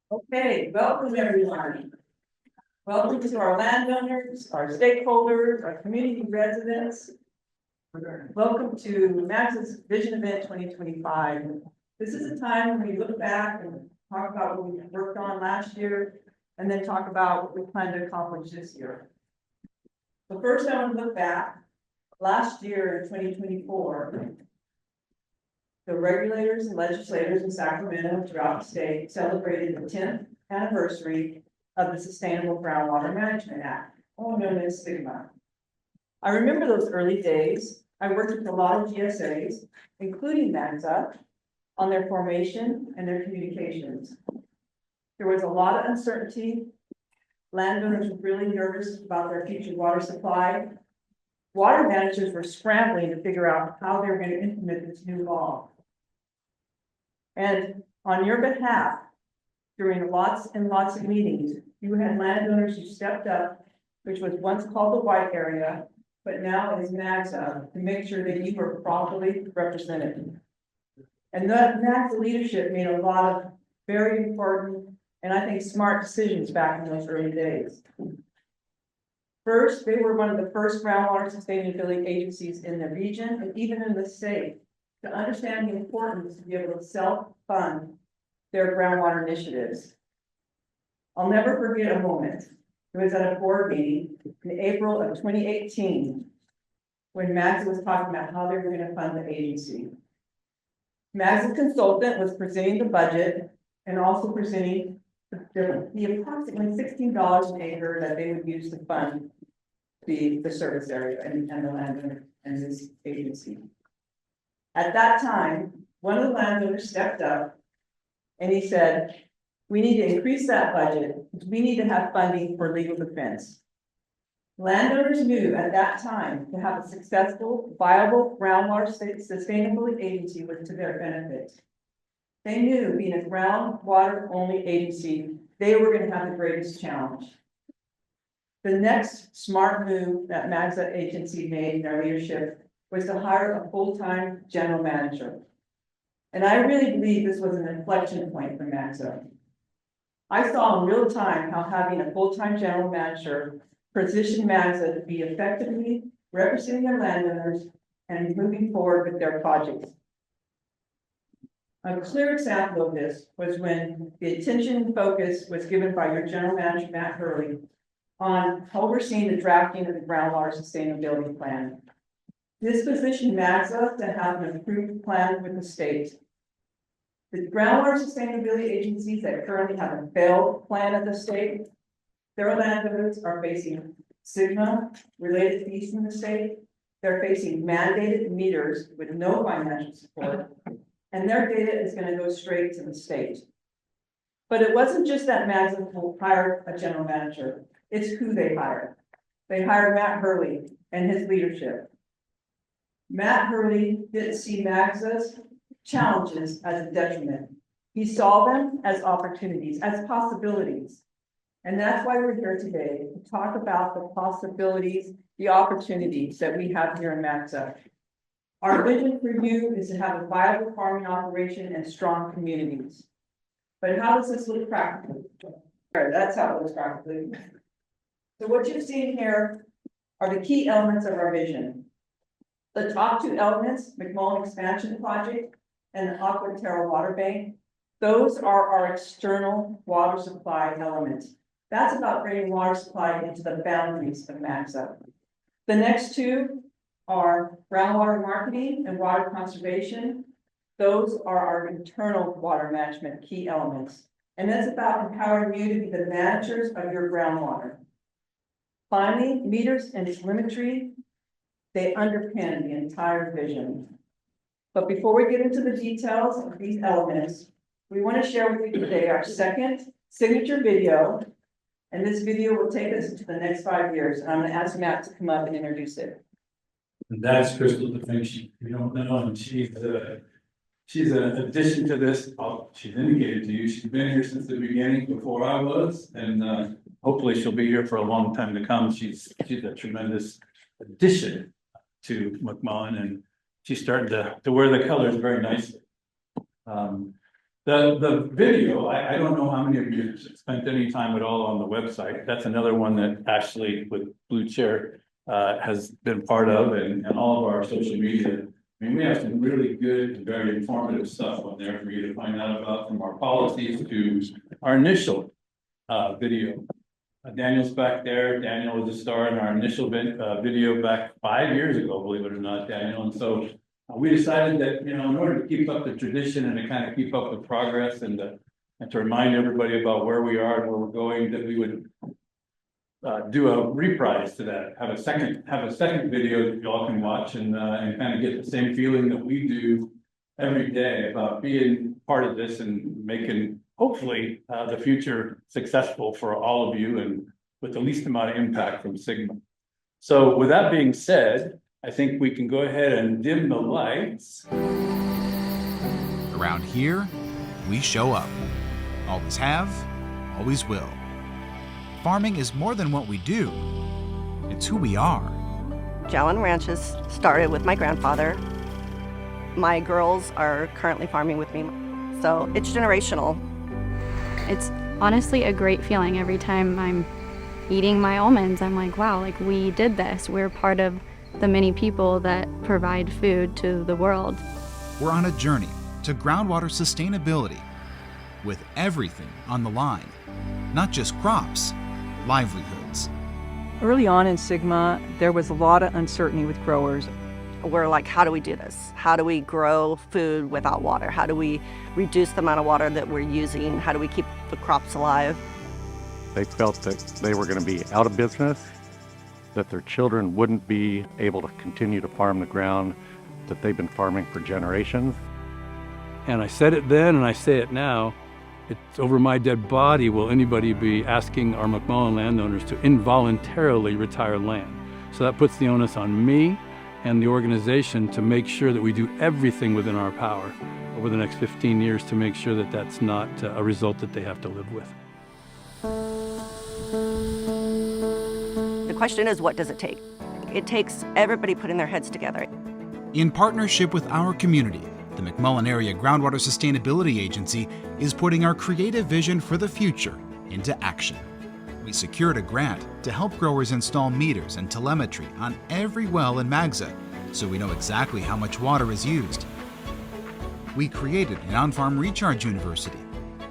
Okay, welcome everyone. Welcome to our landowners, our stakeholders, our community residents. Welcome to MAGSA's Vision Event 2025. This is a time when we look back and talk about what we worked on last year, and then talk about what we plan to accomplish this year. So first, I want to look back. Last year in 2024, the regulators and legislators in Sacramento throughout the state celebrated the 10th anniversary of the Sustainable Groundwater Management Act, also known as SGMA. I remember those early days. I worked with a lot of GSAs, including MAGSA, on their formation and their communications. There was a lot of uncertainty. Landowners were really nervous about their future water supply. Water managers were scrambling to figure out how they were going to implement this new law. And on your behalf, during lots and lots of meetings, you had landowners who stepped up, which was once called the white area, but now is MAGSA, to make sure that you were properly represented. And that MAGSA leadership made a lot of very important and I think smart decisions back in those early days. First, they were one of the first groundwater sustainability agencies in the region and even in the state to understand the importance to be able to self-fund their groundwater initiatives. I'll never forget a moment. It was at a board meeting in April of 2018 when MAGSA was talking about how they were going to fund the agency. MAGSA consultant was presenting the budget and also presenting the approximately $16 an acre that they would use to fund the service area and the landowner and this agency. At that time, one of the landowners stepped up and he said, we need to increase that budget. We need to have funding for legal defense. Landowners knew at that time to have a successful, viable groundwater sustainability agency was to their benefit. They knew being a groundwater only agency, they were going to have the greatest challenge. The next smart move that MAGSA agency made in their leadership was to hire a full-time general manager. And I really believe this was an inflection point for MAGSA. I saw in real time how having a full-time general manager positioned MAGSA to be effectively representing their landowners and moving forward with their projects. A clear example of this was when the attention and focus was given by your general manager, Matt Hurley, on overseeing the drafting of the groundwater sustainability plan. This positioned MAGSA to have an approved plan with the state. The groundwater sustainability agencies that currently have a failed plan at the state, their landowners are facing SGMA related fees from the state. They're facing mandated meters with no financial support, and their data is going to go straight to the state. But it wasn't just that MAGSA hired a general manager. It's who they hired. They hired Matt Hurley and his leadership. Matt Hurley didn't see MAGSA's challenges as a detriment. He saw them as opportunities, as possibilities. And that's why we're here today, to talk about the possibilities, the opportunities that we have here in MAGSA. Our vision for you is to have a viable farming operation and strong communities. But how does this look practically? That's how it looks practically. So what you're seeing here are the key elements of our vision. The top two elements, McMullen Expansion Project and the Aquaterra Water Bank, those are our external water supply elements. That's about bringing water supply into the boundaries of MAGSA. The next two are groundwater marketing and water conservation. Those are our internal water management key elements. And that's about empowering you to be the managers of your groundwater. Finally, meters and telemetry, they underpin the entire vision. But before we get into the details of these elements, we want to share with you today our second signature video. And this video will take us into the next 5 years. And I'm going to ask Matt to come up and introduce it. And that's Crystal DeFinch. You don't know, and she's an addition to this. She's indicated to you. She's been here since the beginning before I was, and hopefully she'll be here for a long time to come. She's a tremendous addition to McMullen, and she's starting to wear the colors very nicely. The video, I don't know how many of you spent any time at all on the website. That's another one that Ashley with Blue Chair has been part of and all of our social media. I mean, we have some really good and very informative stuff on there for you to find out about, from our policies to our initial video. Daniel's back there. Daniel was a star in our initial video back 5 years ago, believe it or not, Daniel. And so we decided that, you know, in order to keep up the tradition and to kind of keep up with progress and to remind everybody about where we are and where we're going, that we would do a reprise to that, have a second video that y'all can watch and kind of get the same feeling that we do every day about being part of this and making, hopefully, the future successful for all of you and with the least amount of impact from Sigma. So with that being said, I think we can go ahead and dim the lights. Around here, we show up. Always have, always will. Farming is more than what we do. It's who we are. Jalen Ranches started with my grandfather. My girls are currently farming with me, so it's generational. It's honestly a great feeling every time I'm eating my almonds. I'm like, wow, like we did this. We're part of the many people that provide food to the world. We're on a journey to groundwater sustainability with everything on the line, not just crops, livelihoods. Early on in Sigma, there was a lot of uncertainty with growers. We're like, how do we do this? How do we grow food without water? How do we reduce the amount of water that we're using? How do we keep the crops alive? They felt that they were going to be out of business, that their children wouldn't be able to continue to farm the ground that they've been farming for generations. And I said it then and I say it now, it's over my dead body will anybody be asking our McMullen landowners to involuntarily retire land. So that puts the onus on me and the organization to make sure that we do everything within our power over the next 15 years to make sure that that's not a result that they have to live with. The question is, what does it take? It takes everybody putting their heads together. In partnership with our community, the McMullen Area Groundwater Sustainability Agency is putting our creative vision for the future into action. We secured a grant to help growers install meters and telemetry on every well in MAGSA, so we know exactly how much water is used. We created an on-farm recharge university,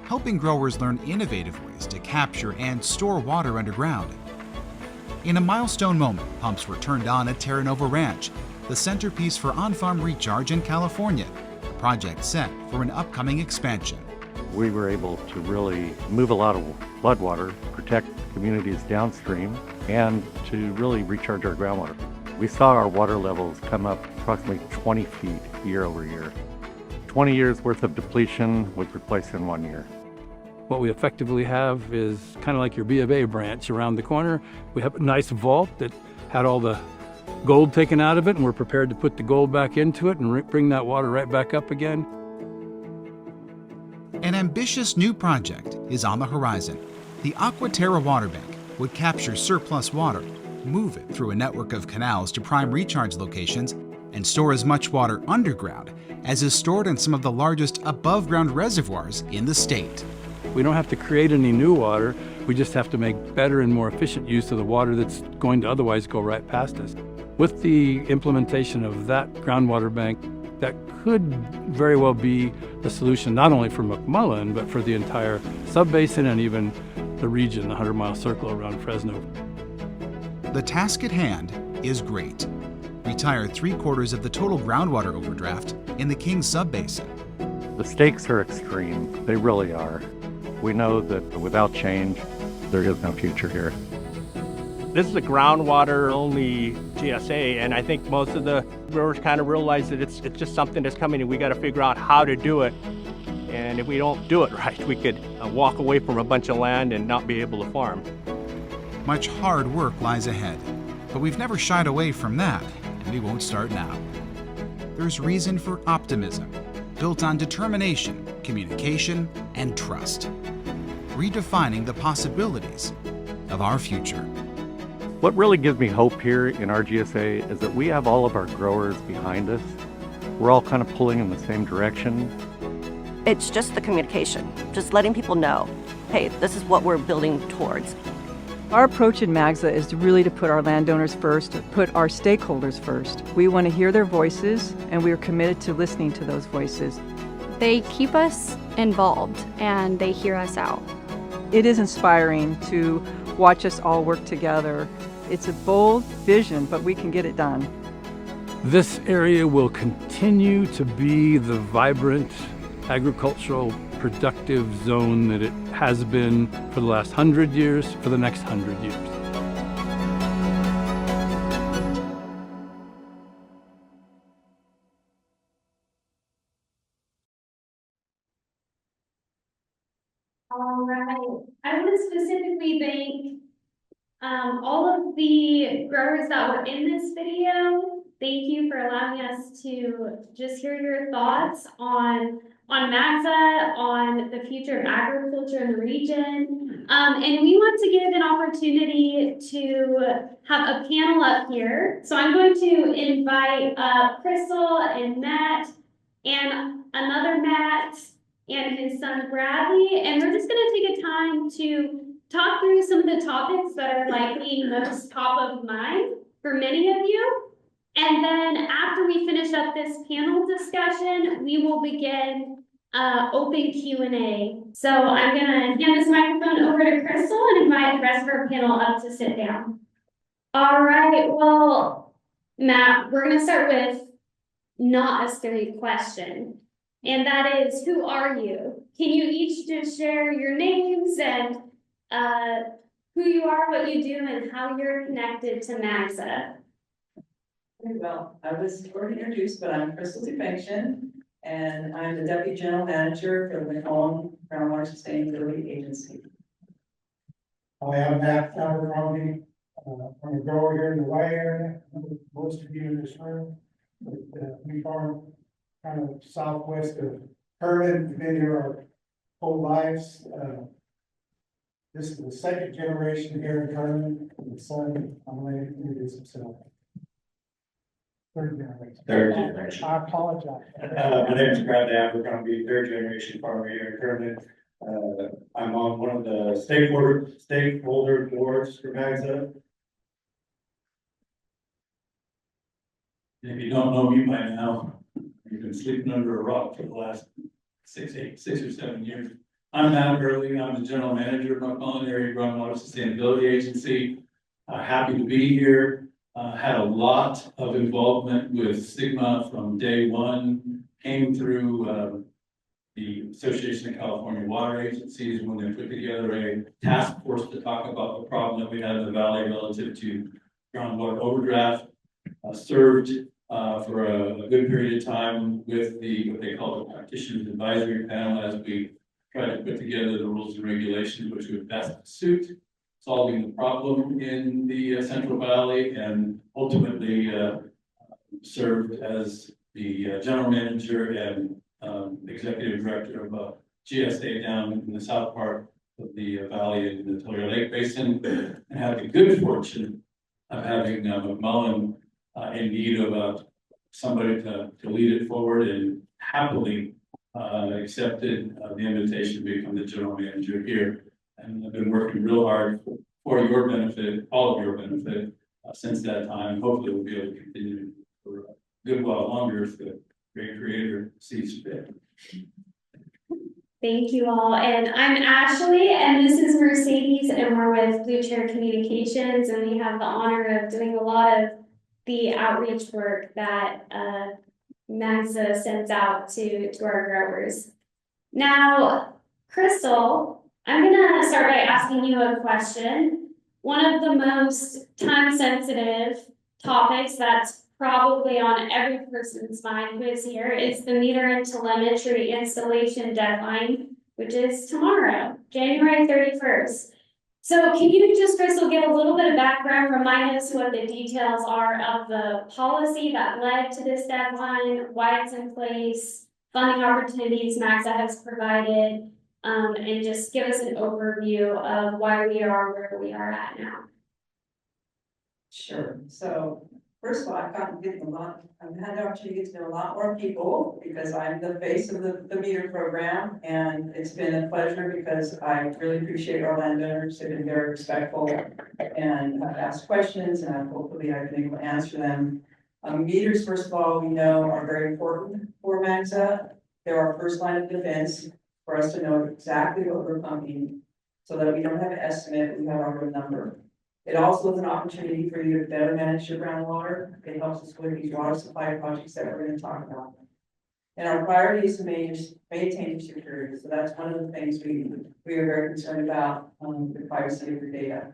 helping growers learn innovative ways to capture and store water underground. In a milestone moment, pumps were turned on at Terra Nova Ranch, the centerpiece for on-farm recharge in California, a project set for an upcoming expansion. We were able to really move a lot of floodwater, protect communities downstream, and to really recharge our groundwater. We saw our water levels come up approximately 20 feet year over year. 20 years worth of depletion was replaced in 1 year. What we effectively have is kind of like your B of A branch around the corner. We have a nice vault that had all the gold taken out of it, and we're prepared to put the gold back into it and bring that water right back up again. An ambitious new project is on the horizon. The Aquaterra Water Bank would capture surplus water, move it through a network of canals to prime recharge locations, and store as much water underground as is stored in some of the largest above-ground reservoirs in the state. We don't have to create any new water, we just have to make better and more efficient use of the water that's going to otherwise go right past us. With the implementation of that groundwater bank, that could very well be the solution not only for McMullen, but for the entire sub-basin and even the region, the 100-mile circle around Fresno. The task at hand is great. Retire 3/4 of the total groundwater overdraft in the King sub-basin. The stakes are extreme, they really are. We know that without change, there is no future here. This is a groundwater only GSA, and I think most of the growers kind of realize that it's just something that's coming and we got to figure out how to do it. And if we don't do it right, we could walk away from a bunch of land and not be able to farm. Much hard work lies ahead, but we've never shied away from that, and we won't start now. There's reason for optimism, built on determination, communication, and trust, redefining the possibilities of our future. What really gives me hope here in our GSA is that we have all of our growers behind us. We're all kind of pulling in the same direction. It's just the communication, just letting people know, hey, this is what we're building towards. Our approach in MAGSA is really to put our landowners first, put our stakeholders first. We want to hear their voices, and we are committed to listening to those voices. They keep us involved and they hear us out. It is inspiring to watch us all work together. It's a bold vision, but we can get it done. This area will continue to be the vibrant agricultural productive zone that it has been for the last 100 years, for the next 100 years. All right. I want to specifically thank all of the growers that were in this video. Thank you for allowing us to just hear your thoughts on MAGSA, on the future of agriculture in the region. And we want to give an opportunity to have a panel up here. So I'm going to invite Crystal and Matt and another Matt and his son Bradley, and we're just gonna take a time to talk through some of the topics that are likely most top of mind for many of you. And then after we finish up this panel discussion, we will begin open Q&A. So I'm gonna hand this microphone over to Crystal and invite the rest of our panel up to sit down. All right, well, Matt, we're gonna start with not a scary question. And that is, who are you? Can you each just share your names and who you are, what you do, and how you're connected to MAGSA? Well, I was already introduced, but I'm Crystal Defanction, and I'm the Deputy General Manager for the McMullen Groundwater Sustainability Agency. I am Matt Fowler-Romney. I'm a grower here in the Y area. Most of you in this room, but we farm kind of southwest of Herman. We've been here our whole lives. This is the second generation here in Herman. The son, I'm going to introduce himself. Third generation. Third generation. I apologize. My name is Brad Dabb. We're going to be third generation farmer here in Herman. I'm on one of the stakeholder boards for MAGSA. If you don't know me by now, you've been sleeping under a rock for the last 6 or 7 years. I'm Matt Hurley. I'm the General Manager of McMullen Area Groundwater Sustainability Agency. Happy to be here. Had a lot of involvement with Stigma from day one. Came through the Association of California Water Agencies when they put together a task force to talk about the problem that we had in the valley relative to groundwater overdraft. Served for a good period of time with what they call the Practitioners Advisory Panel as we tried to put together the rules and regulations which would best suit solving the problem in the Central Valley, and ultimately served as the General Manager and Executive Director of GSA down in the south part of the valley in the Tulare Lake Basin, and had the good fortune of having McMullen in need of somebody to lead it forward, and happily accepted the invitation to become the General Manager here. And I've been working real hard for your benefit, all of your benefit, since that time. Hopefully we'll be able to continue for a good while longer if the great Creator sees fit. Thank you all. And I'm Ashley, and this is Mercedes, and we're with Blue Chair Communications, and we have the honor of doing a lot of the outreach work that MAGSA sends out to our growers. Now, Crystal, I'm gonna start by asking you a question. One of the most time-sensitive topics that's probably on every person's mind who is here is the meter and telemetry installation deadline, which is tomorrow, January 31st. So can you just, Crystal, give a little bit of background, remind us what the details are of the policy that led to this deadline, why it's in place, funding opportunities MAGSA has provided, and just give us an overview of why we are where we are at now. Sure. So first of all, I've gotten to get a lot, I've had the opportunity to get to know a lot more people because I'm the face of the meter program. And it's been a pleasure because I really appreciate our landowners. They've been very respectful and have asked questions, and hopefully I've been able to answer them. Meters, first of all, we know are very important for MAGSA. They're our first line of defense for us to know exactly what we're pumping so that we don't have an estimate, we have our own number. It also is an opportunity for you to better manage your groundwater. It helps us with these water supply projects that we're going to talk about. And our priority is to maintain security. So that's one of the things we are very concerned about, the privacy of your data.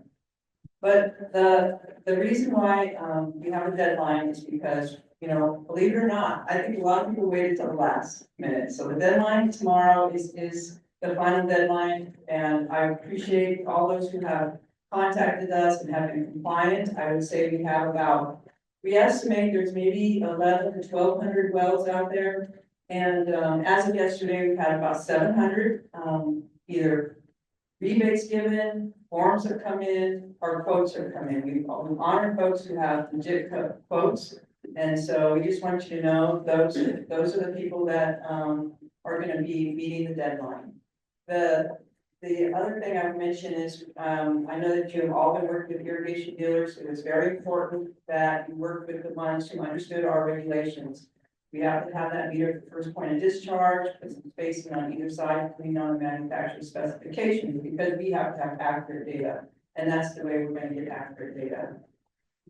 But the reason why we have a deadline is because, you know, believe it or not, I think a lot of people waited till the last minute. So the deadline tomorrow is the final deadline, and I appreciate all those who have contacted us and have been compliant. I would say we estimate there's maybe 11 to 1,200 wells out there. And as of yesterday, we've had about 700 either rebates given, forms have come in, or quotes have come in. We honor folks who have legit quotes. And so we just want you to know those are the people that are going to be meeting the deadline. The other thing I would mention is, I know that you have all been working with irrigation dealers. It was very important that you work with the ones who understood our regulations. We have to have that meter at the first point of discharge, put some spacing on either side, depending on the manufacturer's specifications, because we have to have accurate data. And that's the way we're going to get accurate data.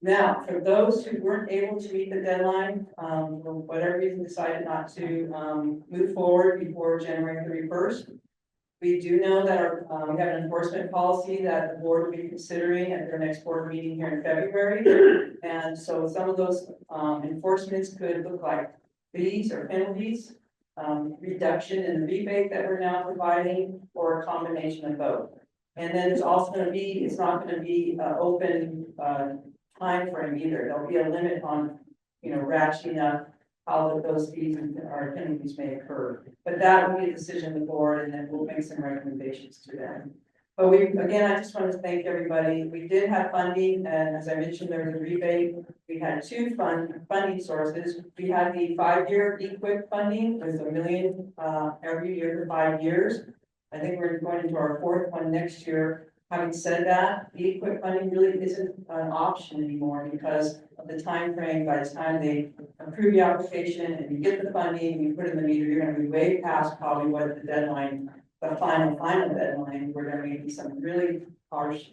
Now, for those who weren't able to meet the deadline, for whatever reason decided not to move forward before January 31st, we do know that we have an enforcement policy that the board will be considering at their next board meeting here in February. And so some of those enforcements could look like fees or penalties, reduction in the rebate that we're now providing, or a combination of both. And then there's also going to be, it's not going to be open time frame either. There'll be a limit on, you know, ratcheting up how those fees or penalties may occur. But that will be a decision of the board, and then we'll make some recommendations to them. But again, I just want to thank everybody. We did have funding, and as I mentioned, there was a rebate. We had two funding sources. We had the 5-year EQIP funding, with $1 million every year for 5 years. I think we're going into our 4th one next year. Having said that, the EQIP funding really isn't an option anymore because of the time frame. By the time they approve the application and you get the funding, you put in the meter, you're going to be way past probably what the deadline, the final deadline. We're going to be some really harsh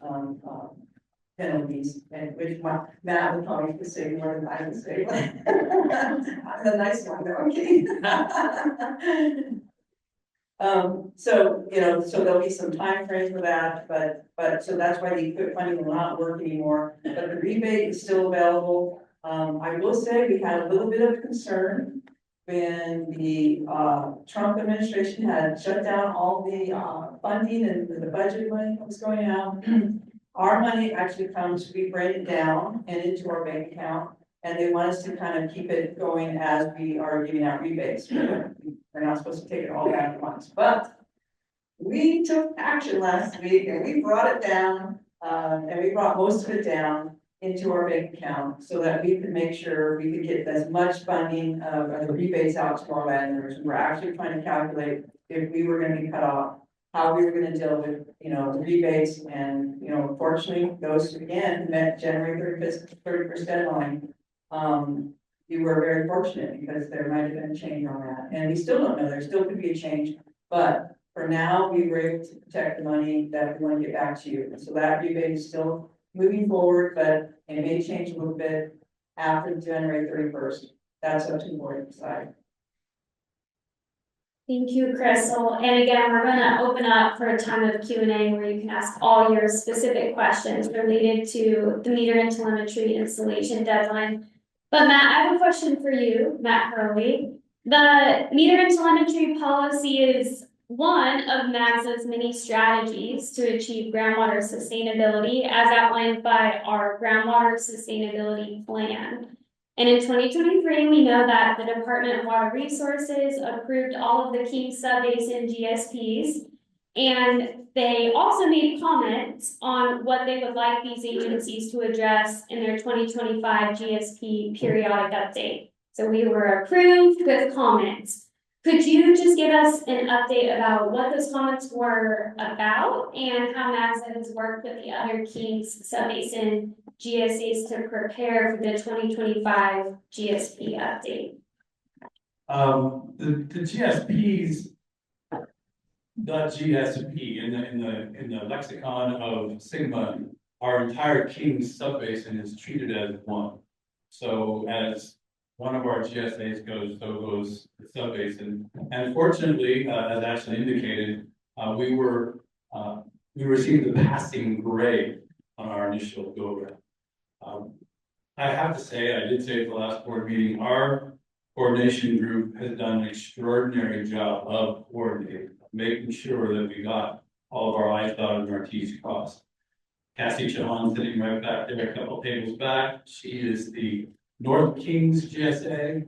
penalties, and which Matt would probably say more than I would say. I'm the nice one, okay. So, you know, so there'll be some time frame for that, but so that's why the EQIP funding will not work anymore, but the rebate is still available. I will say we had a little bit of concern when the Trump administration had shut down all the funding and the budget money that was going out. Our money actually comes, we break it down and into our bank account, and they want us to kind of keep it going as we are giving out rebates. We're not supposed to take it all back at once, but we took action last week and we brought it down, and we brought most of it down into our bank account so that we could make sure we could get as much funding of the rebates out to our landowners. We're actually trying to calculate if we were going to be cut off, how we were going to deal with, you know, the rebates. And, you know, fortunately, those again met January 31st deadline. You were very fortunate because there might have been a change on that, and we still don't know. There still could be a change, but for now, we were able to protect the money that we want to get back to you. And so that rebate is still moving forward, but it may change a little bit after January 31st. That's up to the board to decide. Thank you, Crystal. And again, we're going to open up for a time of Q&A where you can ask all your specific questions related to the meter and telemetry installation deadline. But Matt, I have a question for you, Matt Hurley. The meter and telemetry policy is one of MAGSA's many strategies to achieve groundwater sustainability as outlined by our groundwater sustainability plan. And in 2023, we know that the Department of Water Resources approved all of the key sub-basin GSPs. And they also made comments on what they would like these agencies to address in their 2025 GSP periodic update. So we were approved with comments. Could you just give us an update about what those comments were about and how MAGSA has worked with the other Kings Subbasin GSAs to prepare for the 2025 GSP update? The GSPs, .GSP in the lexicon of Sigma, our entire Kings Subbasin is treated as one. So as one of our GSAs goes, so goes the subbasin. And fortunately, as Ashley indicated, we received the passing grade on our initial go round. I have to say, I did say at the last board meeting, our coordination group has done an extraordinary job of coordinating, making sure that we got all of our I's dotted and our T's crossed. Cassie Chauhan sitting right back there, a couple tables back. She is the North Kings GSA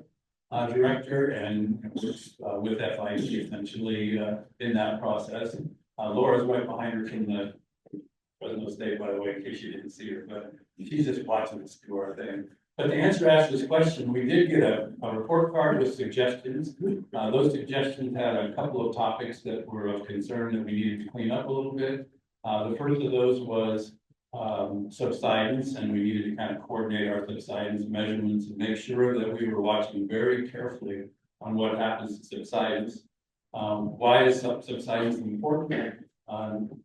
director and works with FIC essentially in that process. Laura's right behind her in the Fresno State, by the way, in case you didn't see her, but she's just watching us do our thing. But to answer Ashley's question, we did get a report card with suggestions. Those suggestions had a couple of topics that were of concern that we needed to clean up a little bit. The first of those was subsidence, and we needed to kind of coordinate our subsidence measurements and make sure that we were watching very carefully on what happens to subsidence. Why is subsidence important?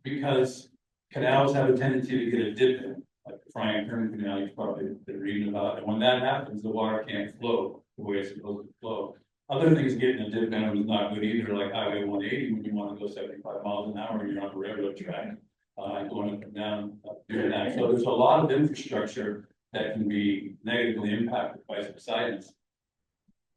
Because canals have a tendency to get a dip in, like the Frank Kern Canal you've probably been reading about. And when that happens, the water can't flow the way it's supposed to flow. Other things getting a dip in them is not good either, like Highway 180 when you want to go 75 miles an hour and you're on a railroad track. Going up and down, doing that. So there's a lot of infrastructure that can be negatively impacted by subsidence.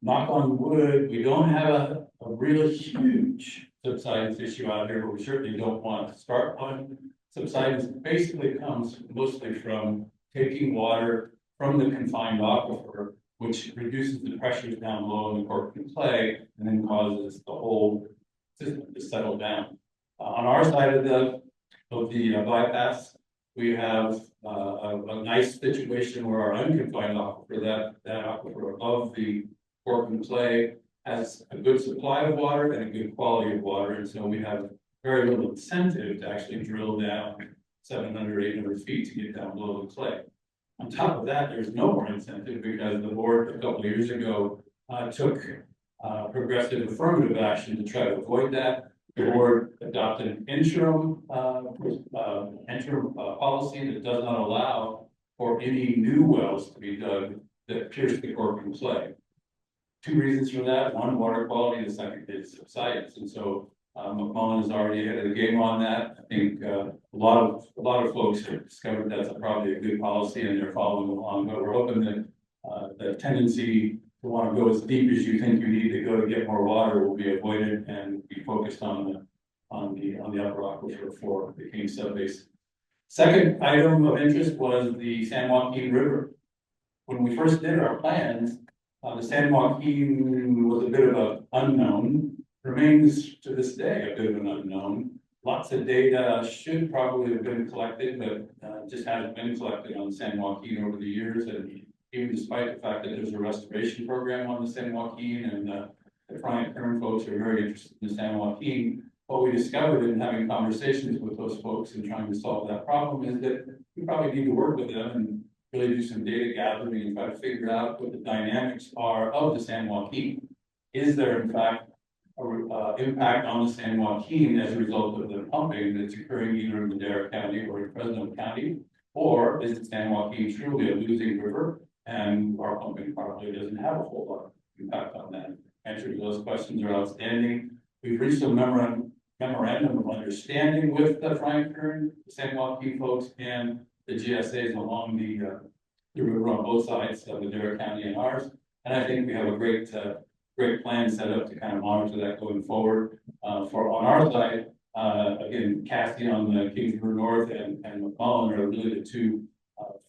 Knock on wood, we don't have a real huge subsidence issue out here, but we certainly don't want to start one. Subsidence basically comes mostly from taking water from the confined aquifer, which reduces the pressures down low in the cork clay and then causes the whole system to settle down. On our side of the bypass, we have a nice situation where our unconfined aquifer, that aquifer above the cork and clay, has a good supply of water and a good quality of water, and so we have very little incentive to actually drill down 700, 800 feet to get down below the clay. On top of that, there's no more incentive because the board a couple of years ago took progressive affirmative action to try to avoid that. The board adopted an interim policy that does not allow for any new wells to be dug that pierce the cork and clay. Two reasons for that: one, water quality, and the second is subsidence. And so McMullen is already ahead of the game on that. I think a lot of folks have discovered that's probably a good policy and they're following along. But we're hoping that the tendency to want to go as deep as you think you need to go to get more water will be avoided and be focused on the upper aquifer for the King Subbasin. Second item of interest was the San Joaquin River. When we first did our plans, the San Joaquin was a bit of an unknown, remains to this day a bit of an unknown. Lots of data should probably have been collected, but just hasn't been collected on San Joaquin over the years. And even despite the fact that there's a restoration program on the San Joaquin and the Frank Kern folks are very interested in the San Joaquin, what we discovered in having conversations with those folks and trying to solve that problem is that we probably need to work with them and really do some data gathering and try to figure out what the dynamics are of the San Joaquin. Is there in fact an impact on the San Joaquin as a result of the pumping that's occurring either in Madera County or in Fresno County? Or is the San Joaquin truly a losing river and our pumping probably doesn't have a whole lot of impact on that? Answers to those questions are outstanding. We've reached a memorandum of understanding with the Frank Kern, the San Joaquin folks, and the GSAs along the river on both sides of Madera County and ours. And I think we have a great plan set up to kind of monitor that going forward. On our side, again, Cassie on the Kingsborough North and McMullen are really the two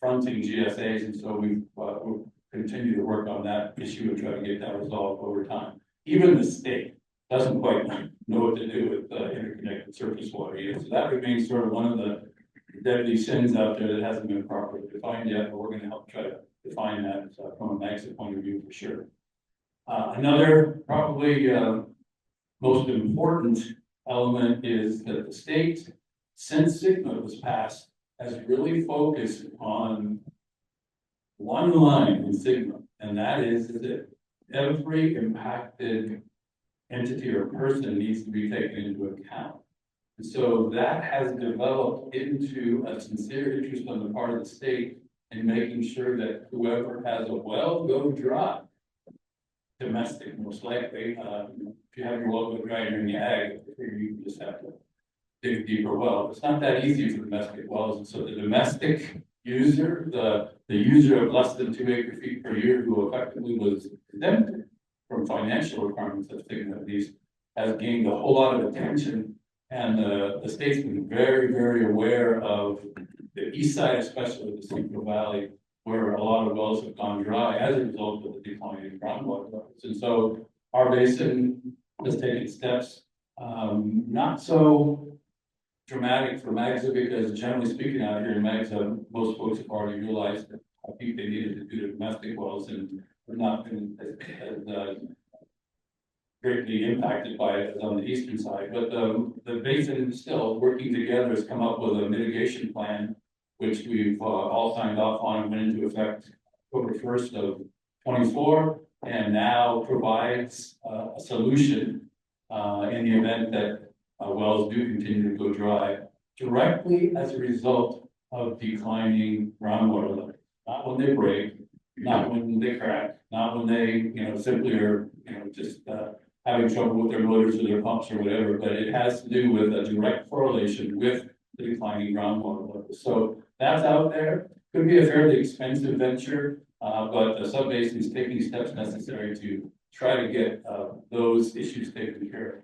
fronting GSAs, and so we'll continue to work on that issue and try to get that resolved over time. Even the state doesn't quite know what to do with interconnected surface water use. So that remains sort of one of the deadly sins out there that hasn't been properly defined yet, but we're going to help try to define that from a MAGSA point of view for sure. Another probably most important element is that the state, since SIGMA was passed, has really focused on one line in SIGMA, and that is that every impacted entity or person needs to be taken into account. And so that has developed into a sincere interest on the part of the state in making sure that whoever has a well go dry, domestic most likely, if you have your well go dry in the ag, you just have to dig a deeper well. It's not that easy for domestic wells, and so the domestic user, the user of less than 2 acre-feet per year, who effectively was exempted from financial requirements of SIGMA, these has gained a whole lot of attention, and the state's been very, very aware of the east side, especially the Central Valley, where a lot of wells have gone dry as a result of the declining groundwater levels. And so our basin has taken steps, not so dramatic for MAGSA, because generally speaking out here in MAGSA, most folks have already realized that I think they needed to do the domestic wells and have not been as greatly impacted by it as on the eastern side. But the basin still working together has come up with a mitigation plan, which we've all signed off on and went into effect October 1st of 24, and now provides a solution in the event that wells do continue to go dry, directly as a result of declining groundwater levels. Not when they break, not when they crack, not when they, simply are, just having trouble with their motors or their pumps or whatever, but it has to do with a direct correlation with the declining groundwater levels. So that's out there. Could be a fairly expensive venture, but the sub-basin is taking steps necessary to try to get those issues taken care of.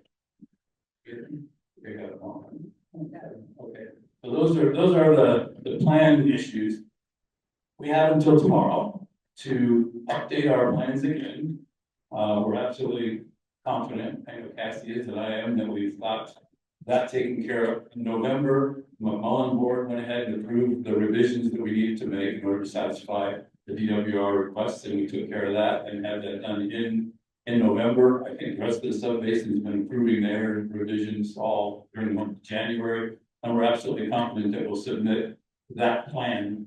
Okay, so those are the planned issues. We have until tomorrow to update our plans again. We're absolutely confident, I know Cassie is, and I am, that we've got that taken care of. In November, the McMullen board went ahead and approved the revisions that we needed to make in order to satisfy the DWR requests, and we took care of that and had that done in November. I think the rest of the sub-basin has been approving their revisions all during the month of January, and we're absolutely confident that we'll submit that plan.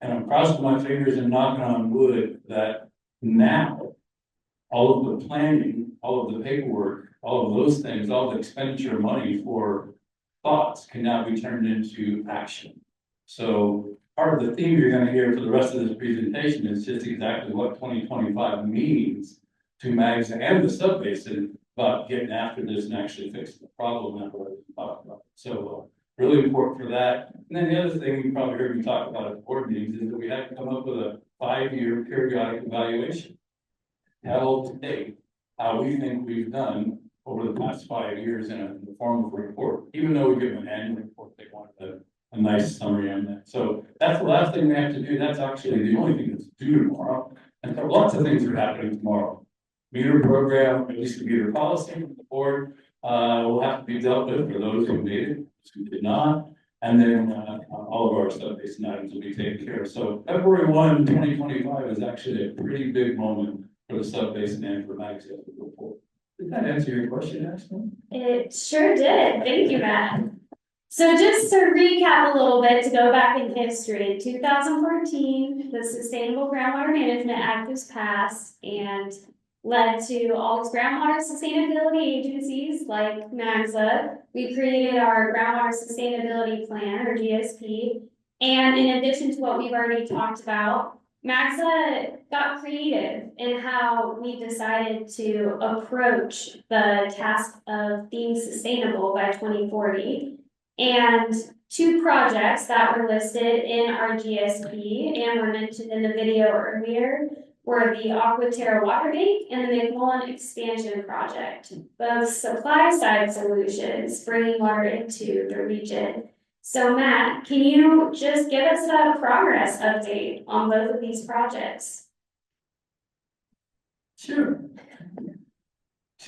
And I'm crossing my fingers and knocking on wood that now all of the planning, all of the paperwork, all of those things, all the expenditure money for thoughts can now be turned into action. So part of the theme you're going to hear for the rest of this presentation is just exactly what 2025 means to MAGSA and the sub-basin about getting after this and actually fixing the problem that we're talking about. So really important for that. And then the other thing you probably heard me talk about at board meetings is that we have to come up with a 5-year periodic evaluation. Tell to date how we think we've done over the past 5 years in the form of a report. Even though we give them an annual report, they wanted a nice summary on that. So that's the last thing we have to do. That's actually the only thing that's due tomorrow. And there are lots of things that are happening tomorrow. Meter program, at least the meter policy from the board, will have to be dealt with for those who made it, who did not. And then all of our sub-basin items will be taken care of. So February 1, 2025 is actually a pretty big moment for the sub-basin and for MAGSA as we go forward. Did that answer your question, Ashley? It sure did. Thank you, Matt. So just to recap a little bit, to go back in history, in 2014, the Sustainable Groundwater Management Act was passed and led to all these groundwater sustainability agencies like MAGSA. We created our Groundwater Sustainability Plan, or GSP. And in addition to what we've already talked about, MAGSA got creative in how we decided to approach the task of being sustainable by 2040. And 2 projects that were listed in our GSP and were mentioned in the video earlier were the Aquaterra Water Bank and the McMullen Expansion Project, both supply side solutions bringing water into the region. So Matt, can you just give us a progress update on both of these projects? Sure.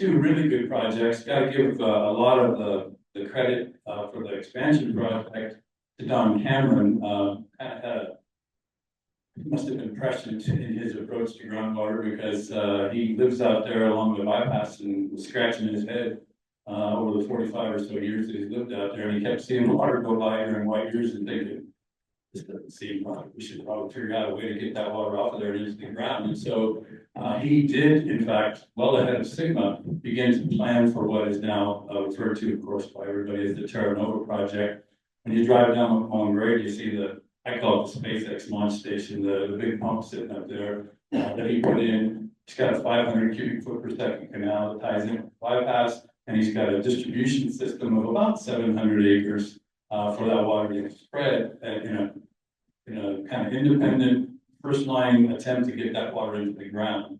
two really good projects. Got to give a lot of the credit for the expansion project to Don Cameron. Kind of had a must have been prescient in his approach to groundwater because he lives out there along the bypass and was scratching his head over the 45 or so years that he's lived out there, and he kept seeing the water go by during white years and thinking, this doesn't seem like we should probably figure out a way to get that water off of there and into the ground. And so he did, in fact, well ahead of Sigma, begin to plan for what is now referred to, of course, by everybody as the Terra Nova project. When you drive down McMullen Grade, you see I call it the SpaceX launch station, the big pump sitting up there that he put in. He's got a 500 cubic foot per second canal that ties in bypass, and he's got a distribution system of about 700 acres for that water to spread in a kind of independent first line attempt to get that water into the ground.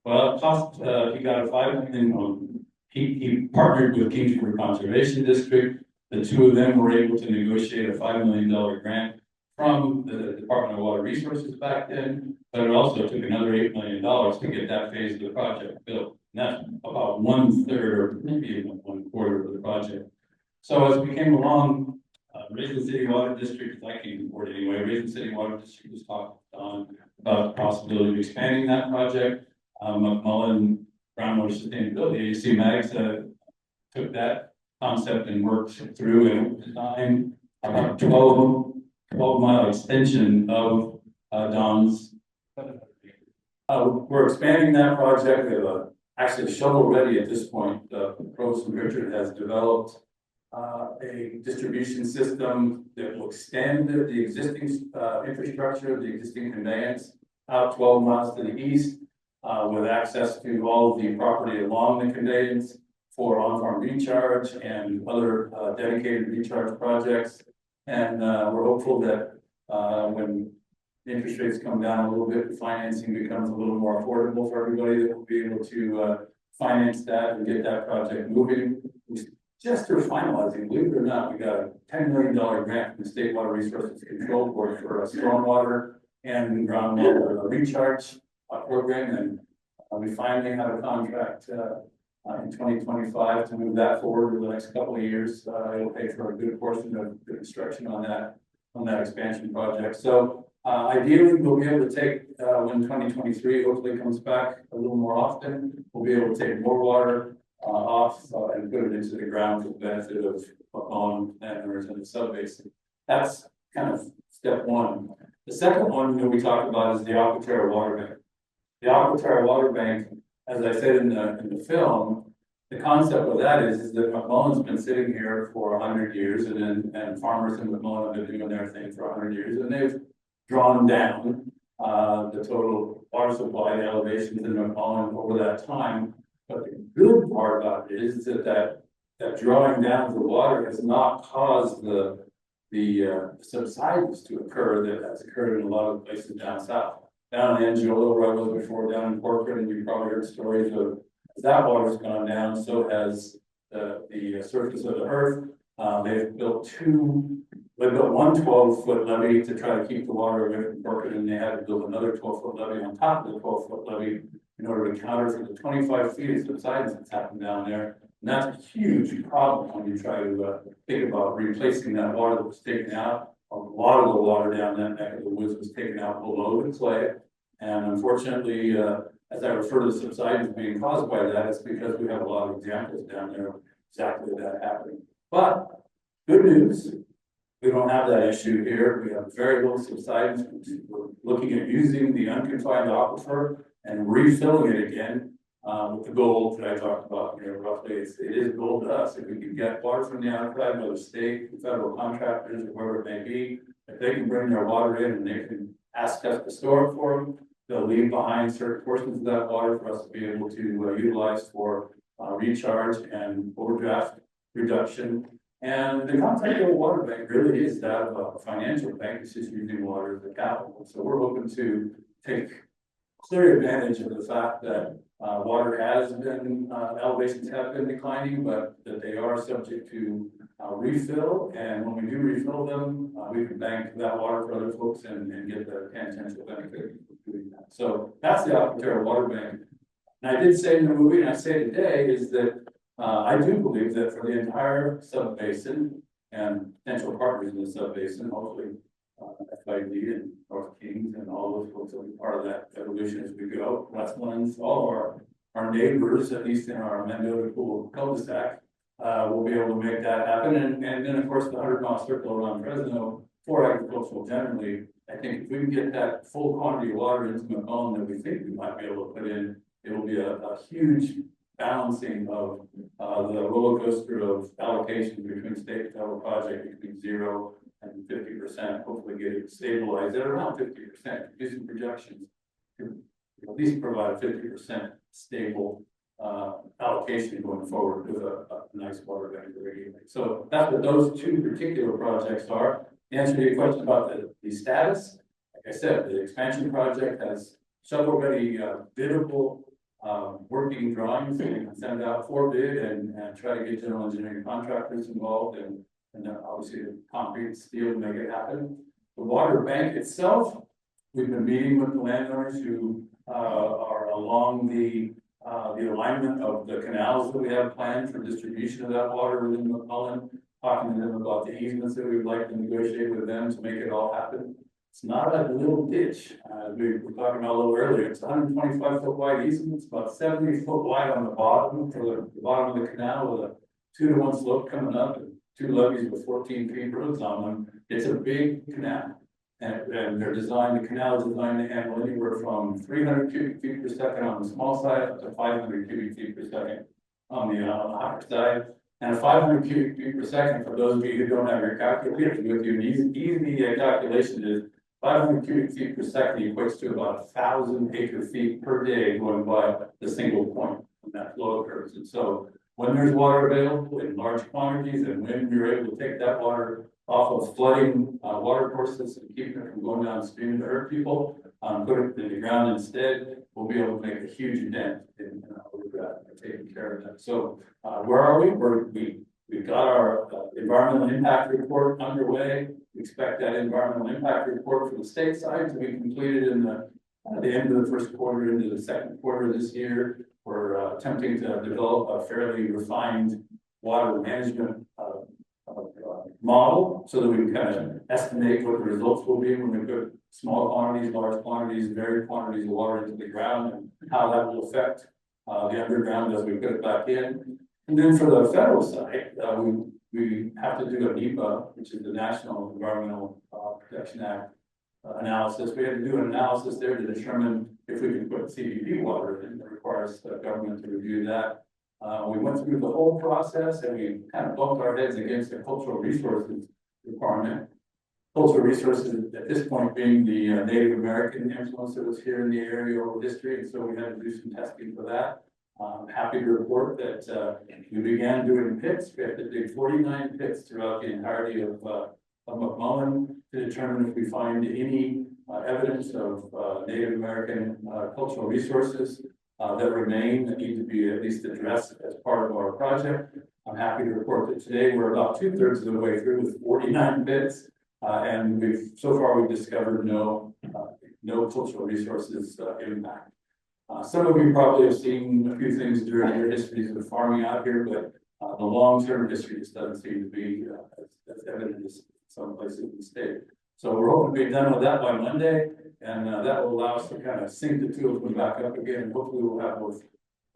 Well, it cost, he got a $5 million. He partnered with Kingsford Conservation District. The two of them were able to negotiate a $5 million grant from the Department of Water Resources back then, but it also took another $8 million to get that phase of the project built. And that's about 1/3 or maybe even 1/4 of the project. So as we came along, Raisin City Water District, I came to board anyway, Raisin City Water District was talking about the possibility of expanding that project. McMullen Groundwater Sustainability Agency, MAGSA, took that concept and worked through and designed about 12-mile extension of Don's. We're expanding that project. We have actually shovel ready at this point. Provost Richard has developed a distribution system that will extend the existing infrastructure, the existing conveyance out 12 miles to the east with access to all of the property along the conveyance for on-farm recharge and other dedicated recharge projects. And we're hopeful that when interest rates come down a little bit, the financing becomes a little more affordable for everybody, that will be able to finance that and get that project moving. We just are finalizing, believe it or not, we got a $10 million grant from the State Water Resources Control Board for a stormwater and groundwater recharge program. And we finally have a contract in 2025 to move that forward in the next couple of years. It'll pay for a good portion of the construction on that expansion project. So ideally, we'll be able to take, when 2023 hopefully comes back a little more often, we'll be able to take more water off and put it into the ground for the benefit of McMullen landowners and the sub-basin. That's kind of step one. The second one that we talked about is the Aquaterra Water Bank. The Aquaterra Water Bank, as I said in the film, the concept of that is that McMullen's been sitting here for 100 years, and farmers in McMullen have been doing their thing for 100 years, and they've drawn down the total water supply, the elevations in McMullen over that time. But the good part about it is that drawing down of the water has not caused the subsidence to occur that has occurred in a lot of places down south. Down in Angiolo, where I was before, down in Portland, and you've probably heard stories of as that water's gone down, so has the surface of the earth. They've built one 12-foot levee to try to keep the water away from Portland, and they had to build another 12-foot levee on top of the 12-foot levee in order to counter for the 25 feet of subsidence that's happened down there. And that's a huge problem when you try to think about replacing that water that was taken out. A lot of the water down that neck of the woods was taken out below the clay. And unfortunately, as I refer to the subsidence being caused by that, it's because we have a lot of examples down there of exactly that happening. But good news, we don't have that issue here. We have very little subsidence. We're looking at using the unconfined aquifer and refilling it again with the goal that I talked about. Roughly, it is gold to us. If we can get water from the outside, whether state, federal contractors, or whoever it may be, if they can bring their water in and they can ask us to store it for them, they'll leave behind certain portions of that water for us to be able to utilize for recharge and overdraft reduction. And the concept of a water bank really is that of a financial bank. It's just using water as a capital. So we're hoping to take clear advantage of the fact that water has been, elevations have been declining, but that they are subject to refill. And when we do refill them, we can bank that water for other folks and get the tangential benefit of doing that. So that's the Aquaterra Water Bank. And I did say in the movie, and I say today, is that I do believe that for the entire sub-basin and potential partners in the sub-basin, hopefully FID and North Kings and all those folks will be part of that evolution as we go. Westlands, all of our neighbors, at least in our Mendota Pool cul-de-sac, will be able to make that happen. And then, of course, the 100-mile circle around Fresno for agricultural generally. I think if we can get that full quantity of water into McClellan that we think we might be able to put in, it will be a huge balancing of the roller coaster of allocation between state and federal project between 0 and 50%. Hopefully get it stabilized at around 50%. Do some projections to at least provide 50% stable allocation going forward with a nice water bank irrigation. So that's what those two particular projects are. The answer to your question about the status, like I said, the expansion project has several already biddable working drawings that we can send out for bid and try to get general engineering contractors involved and then obviously the concrete steel to make it happen. The water bank itself, we've been meeting with the landowners who are along the alignment of the canals that we have planned for distribution of that water within McClellan, talking to them about the easements that we'd like to negotiate with them to make it all happen. It's not a little ditch. We were talking about a little earlier. It's 125-foot wide easement. It's about 70 foot wide on the bottom for the bottom of the canal with a 2-to-1 slope coming up and 2 levees with 14 feet roads on them. It's a big canal. And they're designed, the canal is designed to handle anywhere from 300 cubic feet per second on the small side up to 500 cubic feet per second on the higher side. And 500 cubic feet per second, for those of you who don't have your calculator with you, an easy calculation is 500 cubic feet per second equates to about 1,000 acre feet per day going by the single point when that flow occurs. And so when there's water available in large quantities and when you're able to take that water off of flooding water courses and keeping it from going downstream to hurt people, put it in the ground instead, we'll be able to make a huge dent in taking care of that. So where are we? We've got our environmental impact report underway. We expect that environmental impact report for the state side to be completed in the end of the first quarter into the second quarter this year. We're attempting to develop a fairly refined water management model so that we can kind of estimate what the results will be when we put small quantities, large quantities, varied quantities of water into the ground and how that will affect the underground as we put it back in. And then for the federal side, we have to do a NEPA, which is the National Environmental Protection Act analysis. We had to do an analysis there to determine if we can put CBP water in. It requires the government to review that. We went through the whole process and we kind of bumped our heads against the cultural resources requirement. Cultural resources at this point being the Native American influence that was here in the area over history, and so we had to do some testing for that. I'm happy to report that we began doing pits. We have to dig 49 pits throughout the entirety of McClellan to determine if we find any evidence of Native American cultural resources that remain that need to be at least addressed as part of our project. I'm happy to report that today we're about 2/3 of the way through with 49 pits, and so far we've discovered no cultural resources impact. Some of you probably have seen a few things during your histories of farming out here, but the long-term history just doesn't seem to be as evident as some places in the state. So we're hoping to be done with that by Monday, and that will allow us to kind of sync the two of them back up again. And hopefully we'll have both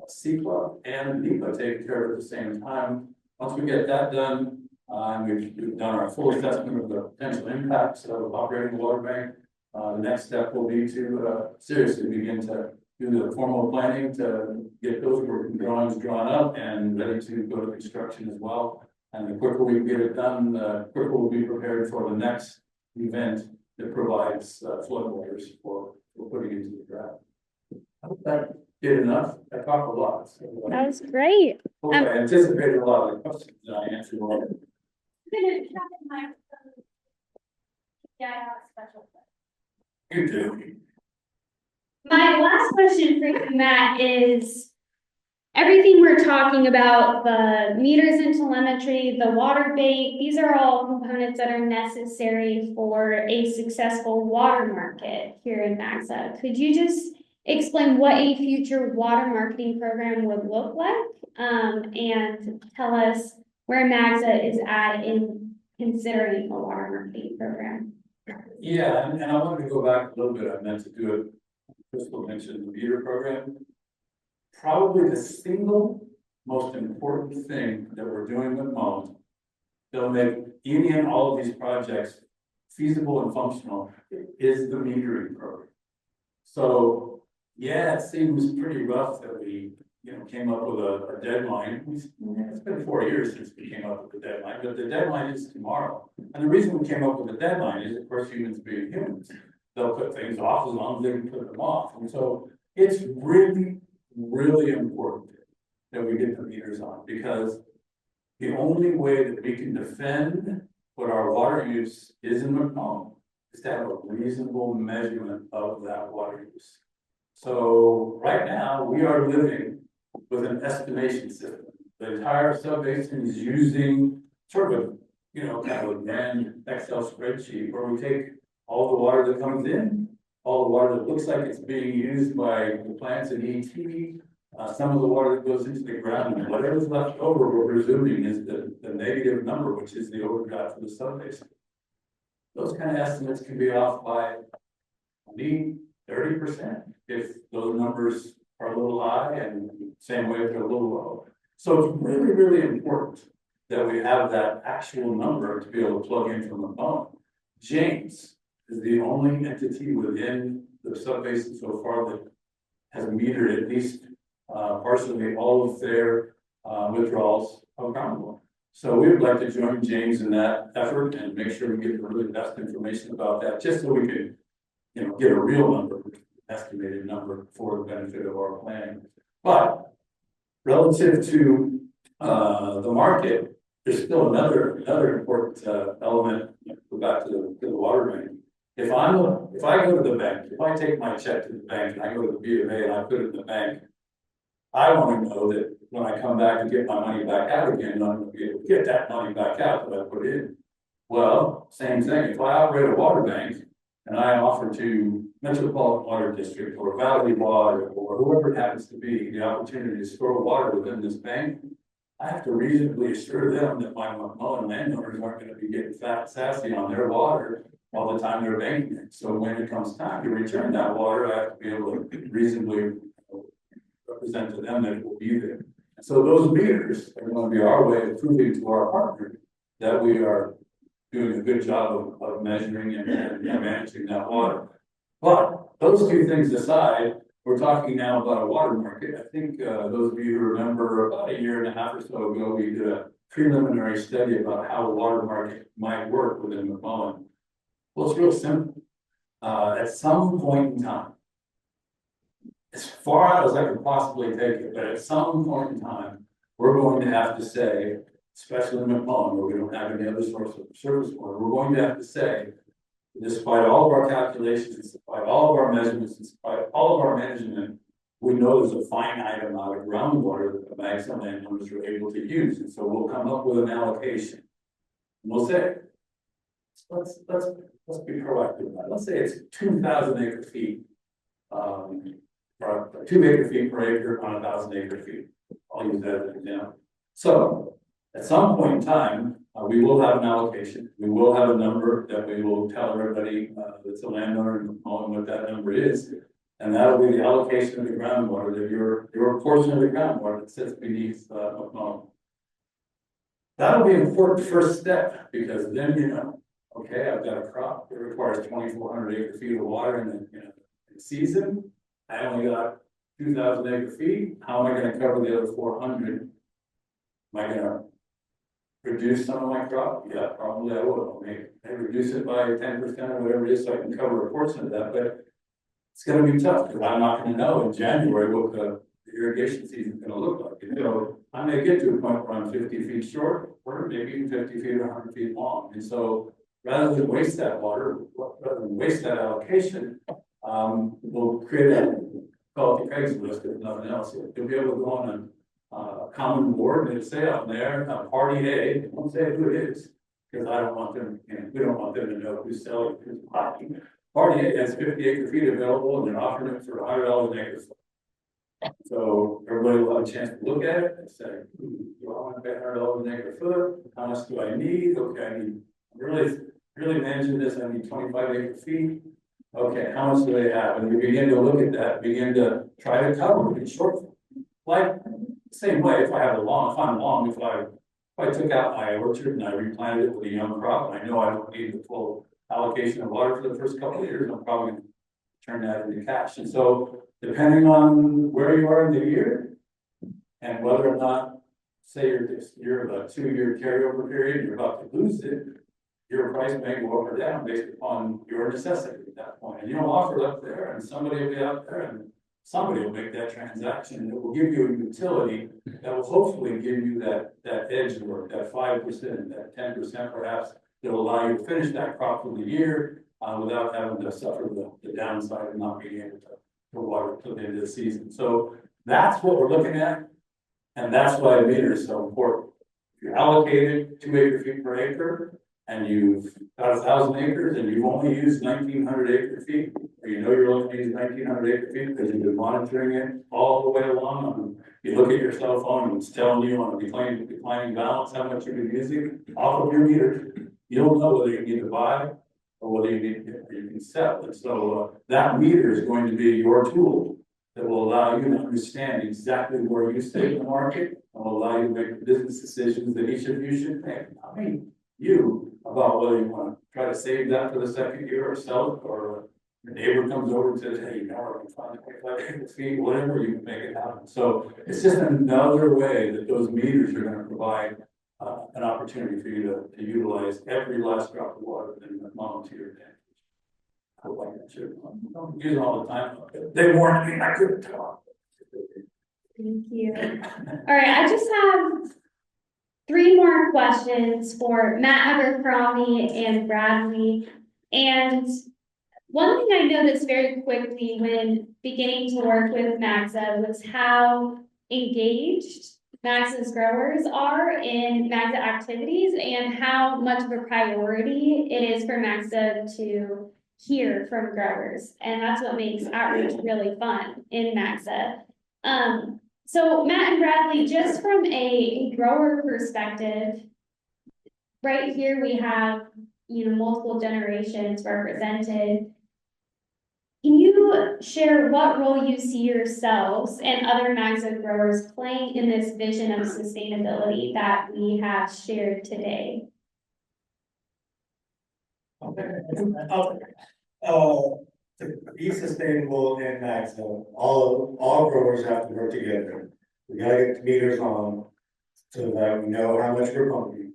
CEQA and NEPA taken care of at the same time. Once we get that done, and we've done our full assessment of the potential impacts of operating the water bank, the next step will be to seriously begin to do the formal planning to get those working drawings drawn up and ready to go to construction as well. And the quicker we can get it done, the quicker we'll be prepared for the next event that provides floodwaters for putting into the ground. I hope that did enough. I talked a lot. So, that was great. I anticipated a lot of the questions and I answered a lot. Yeah, I have a special question. You do. My last question for you, Matt, is everything we're talking about, the meters and telemetry, the water bank, these are all components that are necessary for a successful water market here in MAGSA. Could you just explain what a future water marketing program would look like, and tell us where MAGSA is at in considering a water marketing program. Yeah, and I wanted to go back a little bit. I meant to do it. Crystal mentioned the meter program. Probably the single most important thing that we're doing with Mullen, that'll make any and all of these projects feasible and functional, is the metering program. So, yeah, it seems pretty rough that we, came up with a deadline. It's been 4 years since we came up with the deadline, but the deadline is tomorrow. And the reason we came up with the deadline is, of course, humans being humans, they'll put things off as long as they can put them off. And so it's really, really important that we get the meters on, because the only way that we can defend what our water use is in McMullen is to have a reasonable measurement of that water use. So right now, we are living with an estimation system. The entire sub-basin is using sort of, kind of a grand Excel spreadsheet where we take all the water that comes in, all the water that looks like it's being used by the plants in ET, some of the water that goes into the ground, and whatever's left over, we're presuming is the negative number, which is the overdraft for the sub-basin. Those kind of estimates can be off by 30% if those numbers are a little high, and same way if they're a little low. So it's really, really important that we have that actual number to be able to plug in from the phone. James is the only entity within the sub-basin so far that has metered at least partially all of their withdrawals of groundwater. So we would like to join James in that effort and make sure we get the really best information about that, just so we can, get a real number, estimated number for the benefit of our planning. But relative to the market, there's still another important element. Go back to the water bank. If I go to the bank, if I take my check to the bank and I go to the B of A and I put it in the bank, I want to know that when I come back and get my money back out again, I'm going to be able to get that money back out that I put in. Well, same thing. If I operate a water bank and I offer to Metropolitan Water District or Valley Water or whoever it happens to be the opportunity to store water within this bank, I have to reasonably assure them that my McMullen landowners aren't going to be getting fat sassy on their water all the time they're banking it. So when it comes time to return that water, I have to be able to reasonably represent to them that it will be there. And so those meters are going to be our way of proving to our partner that we are doing a good job of measuring and managing that water. But those two things aside, we're talking now about a water market. I think those of you who remember about a year and a half or so ago, we did a preliminary study about how a water market might work within McMullen. Well, it's real simple. At some point in time, as far out as I could possibly take it, but at some point in time, we're going to have to say, especially in McMullen, where we don't have any other source of service water, we're going to have to say, despite all of our calculations, despite all of our measurements, despite all of our management, we know there's a finite amount of groundwater that the MAGSA landowners are able to use. And so we'll come up with an allocation. And we'll say, let's be proactive. Let's say it's 2,000 acre feet, or 2 acre feet per acre on 1,000 acre feet. I'll use that as an example. So at some point in time, we will have an allocation. We will have a number that we will tell everybody that's a landowner in McMullen what that number is. And that'll be the allocation of the groundwater, that your portion of the groundwater that sits beneath McMullen. That'll be an important first step, because then okay, I've got a crop that requires 2,400 acre feet of water in a season. I only got 2,000 acre feet. How am I going to cover the other 400? Am I going to reduce some of my crop? Yeah, probably I will. Maybe reduce it by 10% or whatever it is, so I can cover a portion of that. But it's going to be tough, because I'm not going to know in January what the irrigation season is going to look like. And so I may get to a point where I'm 50 feet short, or maybe even 50 feet or 100 feet long. And so rather than waste that water, rather than waste that allocation, we'll create a call it the Craigslist, if nothing else. You'll be able to go on a common board and say out there, party A, don't say who it is, because I don't want them, we don't want them to know who's selling, who's buying. Party has 50 acre feet available and they're offering it for $100 an acre. So everybody will have a chance to look at it and say, do I want to pay $100 an acre foot? How much do I need? Okay, I need, really managing this, I need 25 acre feet. Okay, how much do they have? And you begin to look at that, begin to try to cover it in short. Like, same way, if I have a lawn, if I'm long, if I took out my orchard and I replanted it with a young crop, and I know I don't need the full allocation of water for the first couple of years, I'm probably gonna turn that into cash. And so depending on where you are in the year and whether or not, say you're a 2-year carryover period, you're about to lose it, your price may go up or down based upon your necessity at that point. And you don't offer it up there and somebody will be out there and somebody will make that transaction and it will give you a utility that will hopefully give you that edge work, that 5%, that 10% perhaps, that will allow you to finish that crop for the year without having to suffer the downside of not being able to water till the end of the season. So that's what we're looking at. And that's why a meter is so important. If you're allocated 2 acre feet per acre and you've got 1,000 acres and you've only used 1,900 acre feet, or you know you're only going to use 1,900 acre feet because you've been monitoring it all the way along. You look at your cell phone and it's telling you on a declining balance how much you've been using off of your meter. You don't know whether you need to buy or whether you can sell. And so that meter is going to be your tool that will allow you to understand exactly where you stay in the market and will allow you to make the business decisions that each of you should make. I mean, you about whether you want to try to save that for the second year or sell it, or your neighbor comes over and says, hey, you know, I can find 25 feet, whatever, you can make it happen. So it's just another way that those meters are going to provide an opportunity for you to utilize every last drop of water in the moment to your advantage. I hope I can share. Don't use it all the time. They warned me I couldn't talk. Thank you. All right, I just have 3 more questions for Matt Abercrombie and Bradley. And one thing I noticed very quickly when beginning to work with MAGSA was how engaged MAGSA's growers are in MAGSA activities and how much of a priority it is for MAGSA to hear from growers. And that's what makes outreach really fun in MAGSA. So Matt and Bradley, just from a grower perspective, right here we have, you know, multiple generations represented. Can you share what role you see yourselves and other MAGSA growers playing in this vision of sustainability that we have shared today? To be sustainable in MAGSA, all growers have to work together. We gotta get the meters on so that we know how much we're pumping.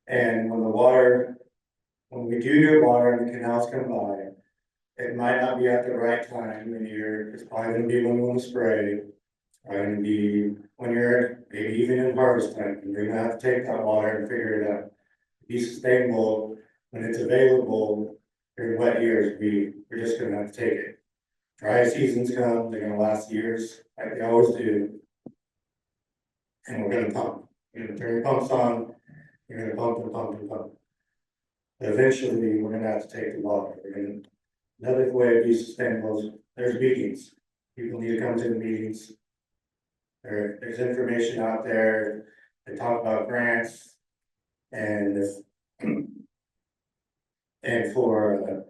And when we do get water and the canals come by, it might not be at the right time in the year. It's probably gonna be when we want to spray. It's probably gonna be when you're maybe even in harvest time, and you're gonna have to take that water and figure it out. To be sustainable when it's available during wet years, we're just gonna have to take it. Dry seasons come, they're gonna last years, like they always do. And we're gonna pump. You're gonna turn your pumps on, you're gonna pump and pump and pump. But eventually, we're gonna have to take the water. Another way to be sustainable is there's meetings. People need to come to the meetings. There's information out there. They talk about grants and this. And for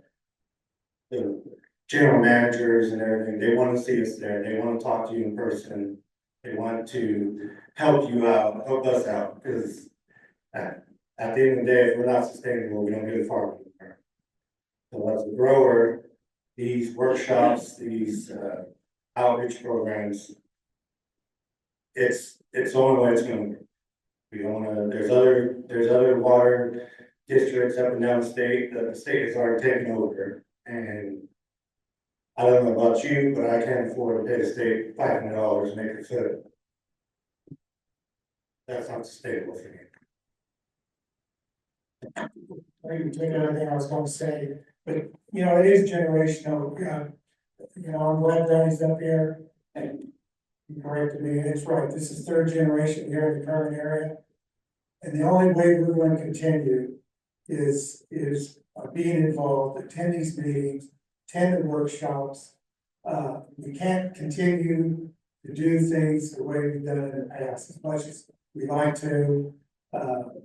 the general managers and everything, they want to see us there. They want to talk to you in person. They want to help you out, help us out, because at the end of the day, if we're not sustainable, we don't get a farm anymore. So as a grower, these workshops, these outreach programs, it's the only way it's going to work. We don't want to. There's other water districts up and down the state that the state has already taken over, and I don't know about you, but I can't afford to pay the state $500 to make a foot. That's not sustainable for me. I think between everything I was going to say, but you know, it is generational. You know, I'm glad Danny's up here and he corrected me. It's right. This is 3rd generation here in the current area, and the only way we're going to continue is being involved, attend these meetings, attend the workshops. We can't continue to do things the way we've done it in the past, as much as we like to.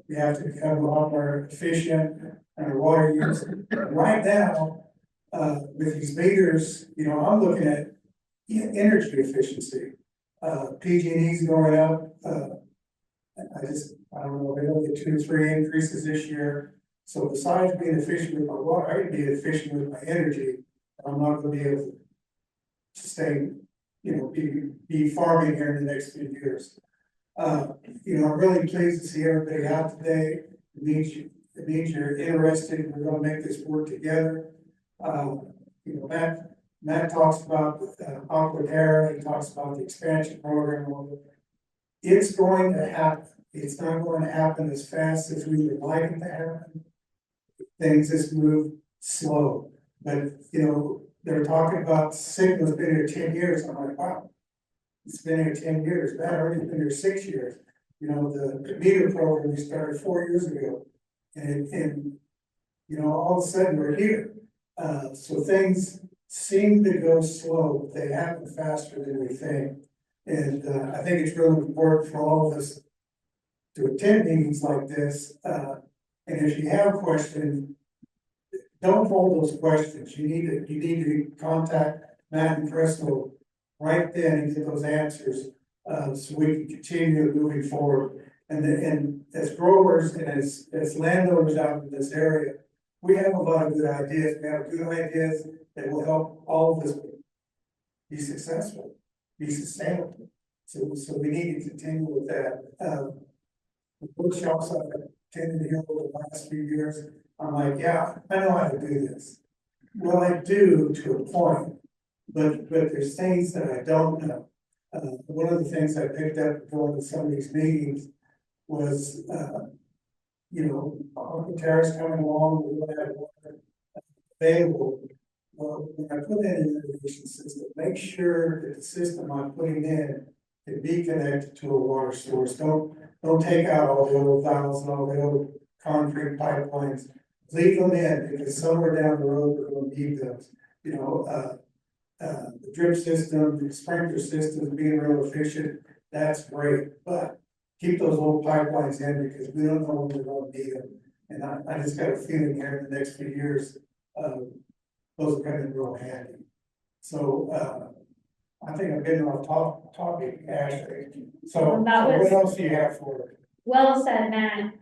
We have to become a lot more efficient in our water use. Right now, with these meters, you know, I'm looking at energy efficiency. PG&E's going up. I don't know, they'll get 2 or 3 increases this year. So besides being efficient with my water, I can be efficient with my energy. I'm not gonna be able to stay, you know, be farming here in the next few years. You know, I'm really pleased to see everybody out today. It means you're interested. We're gonna make this work together. You know, Matt talks about Aquaterra, he talks about the expansion program. It's going to happen. It's not going to happen as fast as we would like it to happen. Things just move slow. But, you know, they're talking about Signal's been here 10 years. I'm like, wow, it's been here 10 years. That already been here 6 years. You know, the meter program we started 4 years ago. And you know, all of a sudden we're here. So things seem to go slow. They happen faster than we think. And I think it's really important for all of us to attend meetings like this. And if you have questions, don't hold those questions. You need to contact Matt and Crystal right then and get those answers, so we can continue moving forward. And as growers and as landowners out in this area, we have a lot of good ideas. We have good ideas that will help all of us be successful, be sustainable. So we need to continue with that. The workshops I've attended here over the last few years, I'm like, yeah, I know how to do this. Well, I do to a point, but there's things that I don't know. One of the things I picked up going to some of these meetings was, you know, Aquaterra's coming along, we want to have water available. Well, when I put in an irrigation system, make sure that the system I'm putting in can be connected to a water source. Don't take out all the old valves and all the old concrete pipelines. Leave them in, because somewhere down the road we're going to need those. You know, the drip system, the sprinkler system being real efficient, that's great. But keep those old pipelines in, because we don't know when we're going to need them. And I just got a feeling here in the next few years, those are coming real handy. So I think I've been off topic, Ashley. So what else do you have for it? Well said, Matt.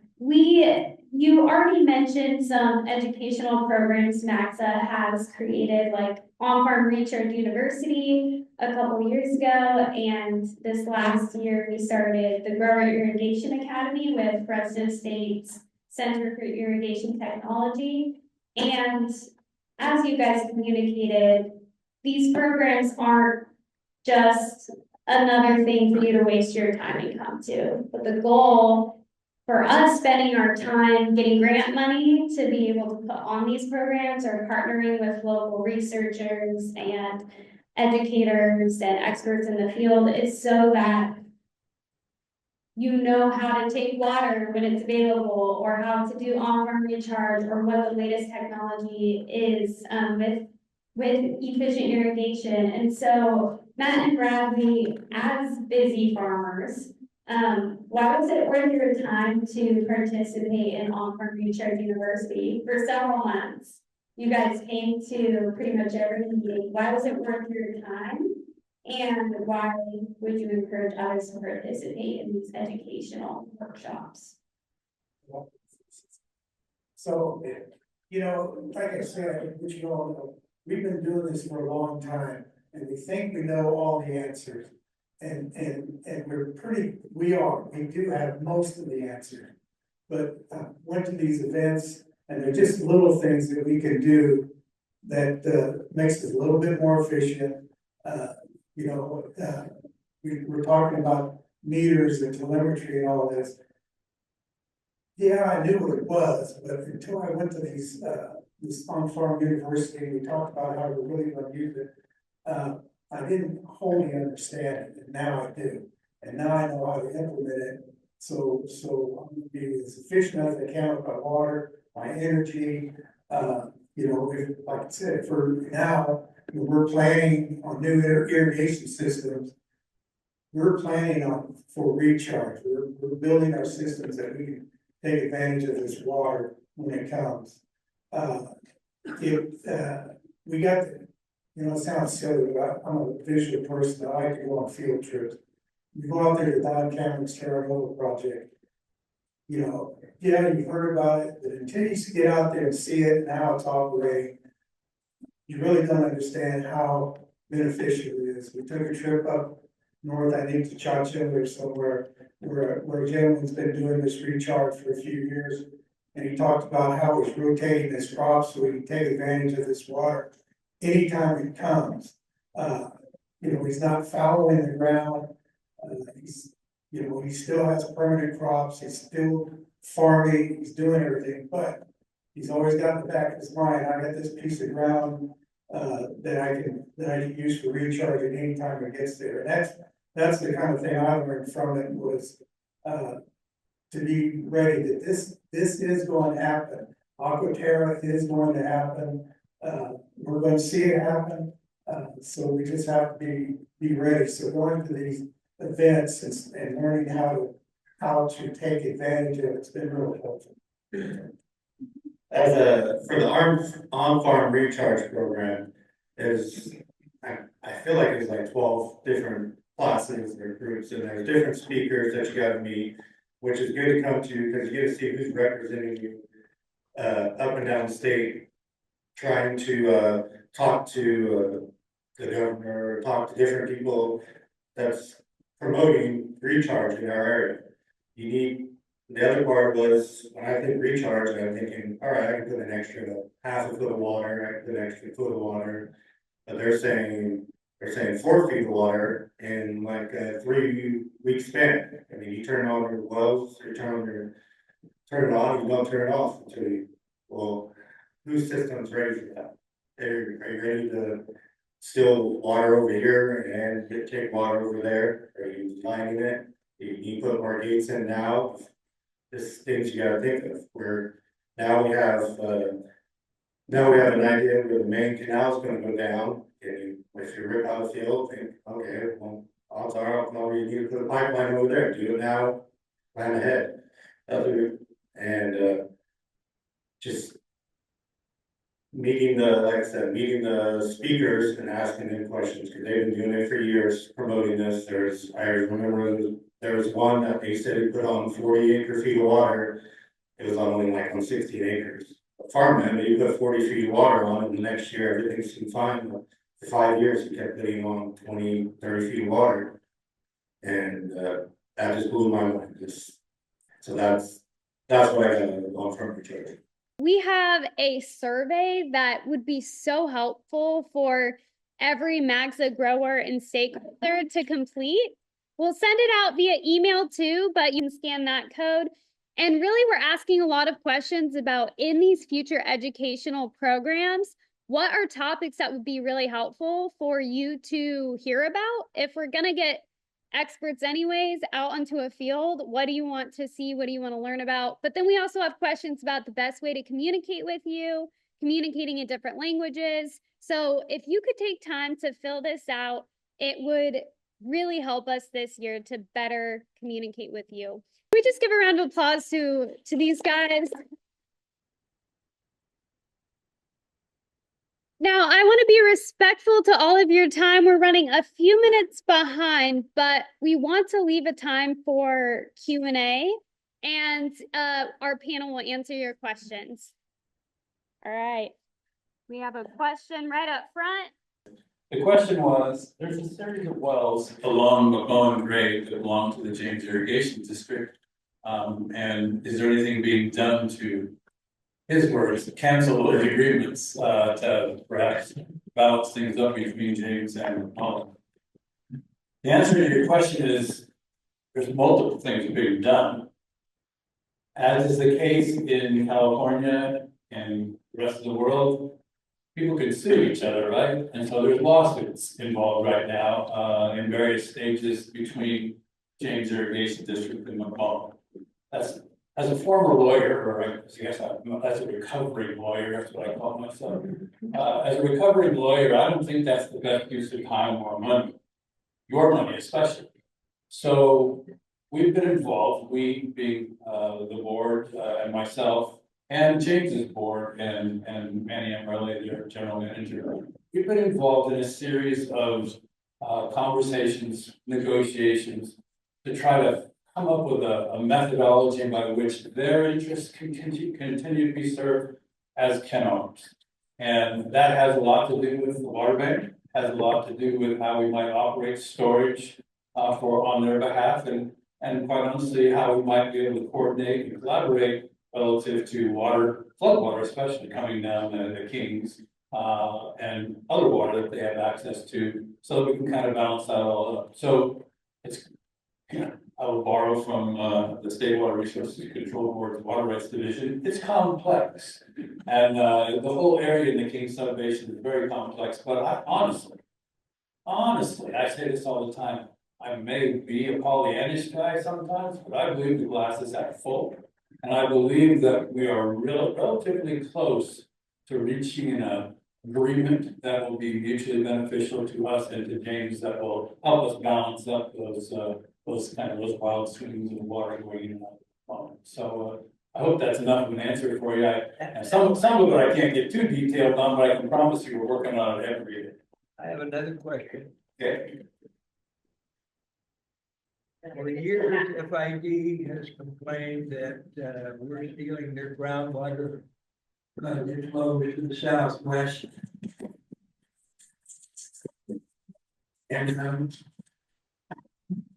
You already mentioned some educational programs MAGSA has created, like On-Farm Recharge University a couple years ago, and this last year we started the Grower Irrigation Academy with Fresno State's Center for Irrigation Technology. And as you guys communicated, these programs aren't just another thing for you to waste your time and come to, but the goal for us spending our time getting grant money to be able to put on these programs or partnering with local researchers and educators and experts in the field is so that you know how to take water when it's available, or how to do on-farm recharge, or what the latest technology is with efficient irrigation. And so Matt and Bradley, as busy farmers, why was it worth your time to participate in On-Farm Recharge University for several months? You guys came to pretty much every meeting. Why was it worth your time? And why would you encourage others to participate in these educational workshops? So, you know, like I said, which you all know, we've been doing this for a long time, and we think we know all the answers. And we do have most of the answers, but went to these events, and they're just little things that we can do that makes us a little bit more efficient. You know, we're talking about meters and telemetry and all this. Yeah, I knew what it was, but until I went to this on-farm university, we talked about how we're really going to use it. I didn't wholly understand it, and now I do. And now I know how to implement it. So I'm going to be as efficient as I can with my water, my energy. You know, if, like I said, for now, we're planning on new irrigation systems. We're planning on for recharge. We're building our systems that we can take advantage of this water when it comes. We got, you know, it sounds silly, but I'm a visual person. I like to go on field trips. You go out there to Don Cameron's Terra Nova project. You know, yeah, you've heard about it, but until you get out there and see it and how it's operating, you really don't understand how beneficial it is. We took a trip up north, I think to Chacha or somewhere, where a gentleman's been doing this recharge for a few years. And he talked about how he's rotating his crops so we can take advantage of this water anytime it comes. You know, he's not fouling the ground. You know, he still has permanent crops, he's still farming, he's doing everything, but he's always got in the back of his mind, I got this piece of ground that I can use for recharging anytime it gets there. And that's the kind of thing I learned from it was to be ready that this is going to happen. Aquaterra is going to happen. We're going to see it happen. So we just have to be ready. So going to these events and learning how to take advantage of it's been really helpful. For the on-farm recharge program, I feel like there's like 12 different classes or groups, and there's different speakers that you gotta meet, which is good to come to because you get to see who's representing you up and down the state, trying to talk to the governor, talk to different people that's promoting recharge in our area. The other part was, when I think recharge, I'm thinking, all right, I can put an extra half a foot of water, I can put an extra foot of water. But they're saying 4 feet of water in like a 3-week span. I mean, you turn on your wells, you turn it on, you don't turn it off until whose system's ready for that? Are you ready to still water over here and take water over there? Are you lining it? You put more gates in now. This things you gotta think of. Where now we have an idea where the main canal is gonna go down. And if you rip out a field, think, okay, well, odds are, no, you need to put a pipeline over there. Do it now, plan ahead. And just meeting the speakers and asking them questions, because they've been doing it for years, promoting this. I remember there was one that they said he put on 40 acre feet of water. It was only like on 16 acres. A farmland, but you put 40 feet of water on it, and the next year everything seemed fine. But for 5 years, he kept putting on 20, 30 feet of water. And that just blew my mind. So that's why I got on from recharge. We have a survey that would be so helpful for every MAGSA grower and stakeholder to complete. We'll send it out via email too, but you can scan that code. And really, we're asking a lot of questions about in these future educational programs, what are topics that would be really helpful for you to hear about? If we're going to get experts anyways out onto a field, what do you want to see? What do you want to learn about? But then we also have questions about the best way to communicate with you, communicating in different languages. So if you could take time to fill this out, it would really help us this year to better communicate with you. Can we just give a round of applause to these guys? Now, I want to be respectful to all of your time. We're running a few minutes behind, but we want to leave a time for Q&A, and our panel will answer your questions. All right. We have a question right up front. The question was, there's a series of wells along McMullen Grade that belong to the James Irrigation District. And is there anything being done to, his words, cancel those agreements to perhaps balance things up between James and McMullen? The answer to your question is there's multiple things being done. As is the case in California and the rest of the world, people can sue each other, right? And so there's lawsuits involved right now in various stages between James Irrigation District and McMullen. That's as a former lawyer, or I guess as a recovering lawyer, that's what I call myself. As a recovering lawyer, I don't think that's the best use of time or money, your money especially. So we've been involved, we being the board and myself and James's board and Manny Amrelli, their general manager. We've been involved in a series of conversations, negotiations to try to come up with a methodology by which their interests can continue to be served as can ours. And that has a lot to do with the water bank, has a lot to do with how we might operate storage on their behalf, and quite honestly, how we might be able to coordinate and collaborate relative to water, flood water, especially coming down the Kings, and other water that they have access to, so that we can kind of balance that all up. So it's, you know, I will borrow from the State Water Resources Control Board's Water Rights Division. It's complex, and the whole area in the King subbasin is very complex. But I honestly, I say this all the time. I may be a Pollyannish guy sometimes, but I believe the glass is half full, and I believe that we are relatively close to reaching an agreement that will be mutually beneficial to us and to James, that will help us balance up those wild swings in the water going in and out of the phone. So I hope that's enough of an answer for you. Some of it I can't get too detailed on, but I can promise you we're working on it every day. I have another question. Okay. For years, FID has complained that we're stealing their groundwater because it flows to the southwest. And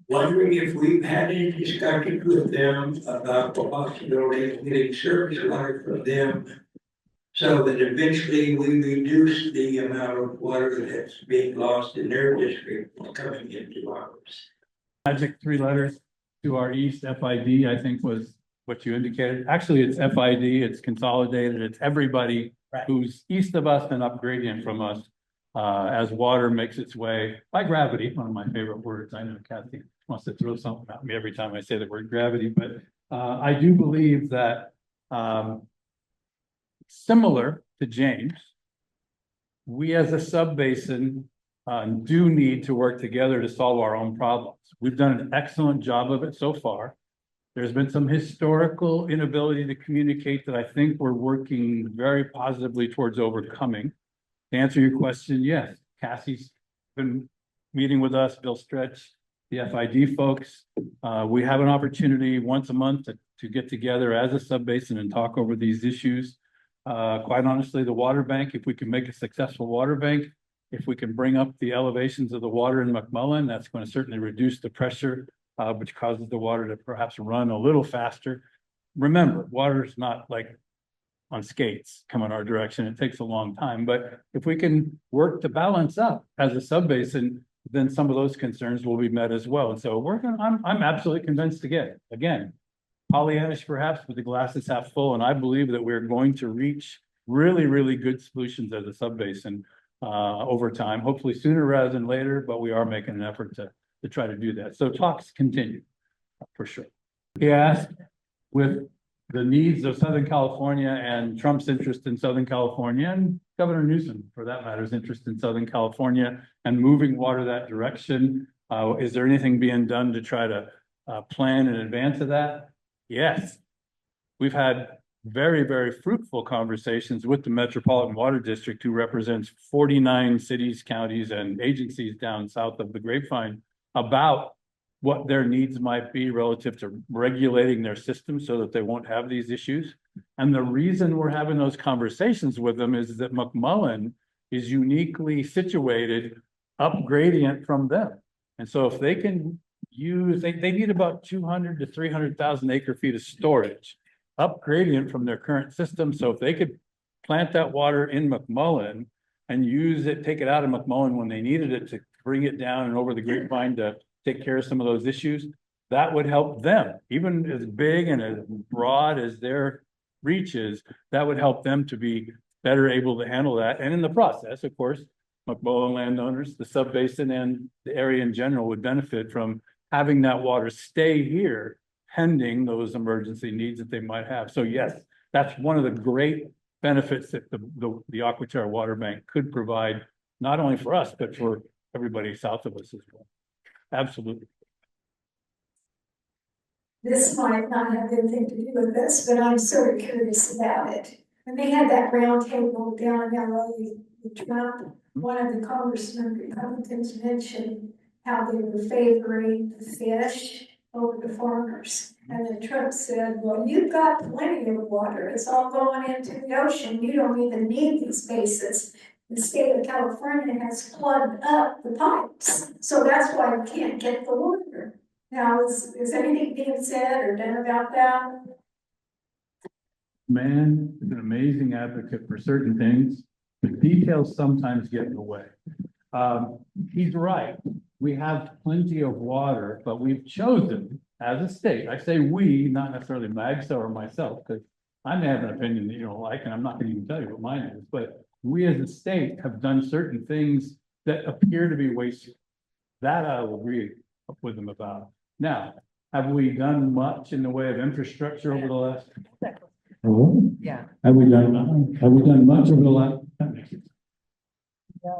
wondering if we've had any discussions with them about the possibility of getting surface water from them, so that eventually we reduce the amount of water that's being lost in their district coming into ours. Magic 3 letters to our east, FID, I think was what you indicated. Actually, it's FID, it's consolidated, it's everybody who's east of us and up gradient from us, as water makes its way by gravity, one of my favorite words. I know Kathy wants to throw something at me every time I say the word gravity, but I do believe that similar to James, we as a subbasin do need to work together to solve our own problems. We've done an excellent job of it so far. There's been some historical inability to communicate that I think we're working very positively towards overcoming. To answer your question, yes, Cassie's been meeting with us, Bill Stretch, the FID folks. We have an opportunity once a month to get together as a subbasin and talk over these issues. Quite honestly, the water bank, if we can make a successful water bank, if we can bring up the elevations of the water in McMullen, that's going to certainly reduce the pressure, which causes the water to perhaps run a little faster. Remember, water is not like on skates coming our direction. It takes a long time, but if we can work to balance up as a subbasin, then some of those concerns will be met as well. And so I'm absolutely convinced again, Pollyannish perhaps, but the glass is half full. And I believe that we're going to reach really, really good solutions as a subbasin over time, hopefully sooner rather than later, but we are making an effort to try to do that. So talks continue for sure. He asked, with the needs of Southern California and Trump's interest in Southern California, and Governor Newsom, for that matter's interest in Southern California and moving water that direction, is there anything being done to try to plan in advance of that? Yes. We've had very, very fruitful conversations with the Metropolitan Water District, who represents 49 cities, counties, and agencies down south of the Grapevine, about what their needs might be relative to regulating their system so that they won't have these issues. And the reason we're having those conversations with them is that McMullen is uniquely situated up gradient from them. And so if they can use, they need about 200 to 300,000 acre feet of storage up gradient from their current system. So if they could plant that water in McMullen and use it, take it out of McMullen when they needed it to bring it down and over the Grapevine to take care of some of those issues, that would help them. Even as big and as broad as their reach is, that would help them to be better able to handle that. And in the process, of course, McMullen landowners, the subbasin, and the area in general would benefit from having that water stay here pending those emergency needs that they might have. So yes, that's one of the great benefits that the Aquaterra Water Bank could provide, not only for us, but for everybody south of us as well. Absolutely. This might not have anything to do with this, but I'm sort of curious about it. When they had that round table down in LA with Trump, one of the congressmen, Republicans, mentioned how they were favoring the fish over the farmers. And then Trump said, well, you've got plenty of water. It's all going into the ocean. You don't even need these bases. The state of California has plugged up the pipes. So that's why we can't get the water. Now, is anything being said or done about that? Man is an amazing advocate for certain things. The details sometimes get in the way. He's right. We have plenty of water, but we've chosen as a state, I say we, not necessarily MAGSA or myself, because I may have an opinion that you don't like, and I'm not going to even tell you what mine is, but we as a state have done certain things that appear to be wasteful. That I will agree with them about. Now, have we done much in the way of infrastructure over the last? Oh, Yeah. Have we done much over the last?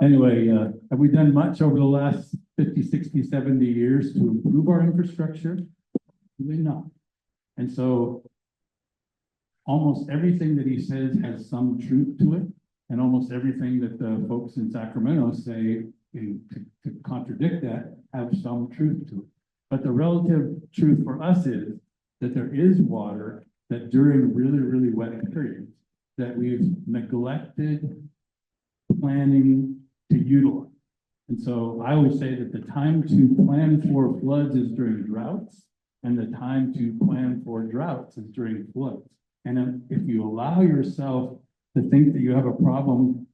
Anyway, have we done much over the last 50, 60, 70 years to improve our infrastructure? Really not. And so almost everything that he says has some truth to it. And almost everything that the folks in Sacramento say to contradict that have some truth to it. But the relative truth for us is that there is water that during really, really wet periods that we've neglected planning to utilize. And so I always say that the time to plan for floods is during droughts, and the time to plan for droughts is during floods. And if you allow yourself to think that you have a problem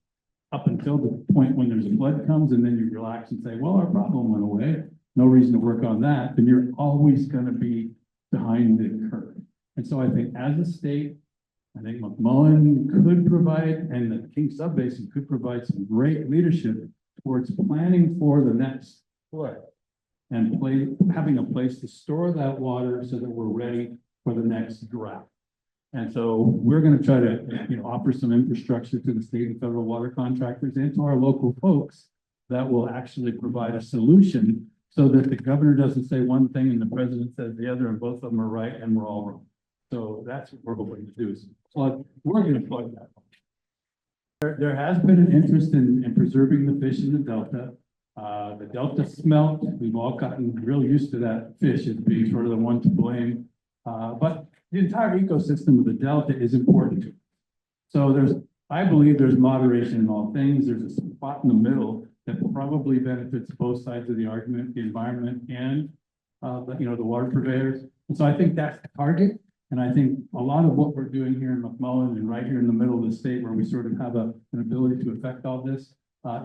up until the point when there's a flood comes, and then you relax and say, well, our problem went away, no reason to work on that, then you're always going to be behind the curve. And so I think as a state, I think McMullen could provide, and the King Subbasin could provide some great leadership towards planning for the next flood and having a place to store that water so that we're ready for the next drought. And so we're going to try to, offer some infrastructure to the state and federal water contractors and to our local folks that will actually provide a solution so that the governor doesn't say one thing and the president says the other, and both of them are right and we're all wrong. So that's what we're hoping to do is plug, we're going to plug that. There has been an interest in preserving the fish in the Delta. The Delta smelt, we've all gotten real used to that fish as being sort of the one to blame. But the entire ecosystem of the Delta is important to us. So I believe there's moderation in all things. There's a spot in the middle that probably benefits both sides of the argument, the environment and the water purveyors. And so I think that's the target. And I think a lot of what we're doing here in McMullen and right here in the middle of the state where we sort of have an ability to affect all this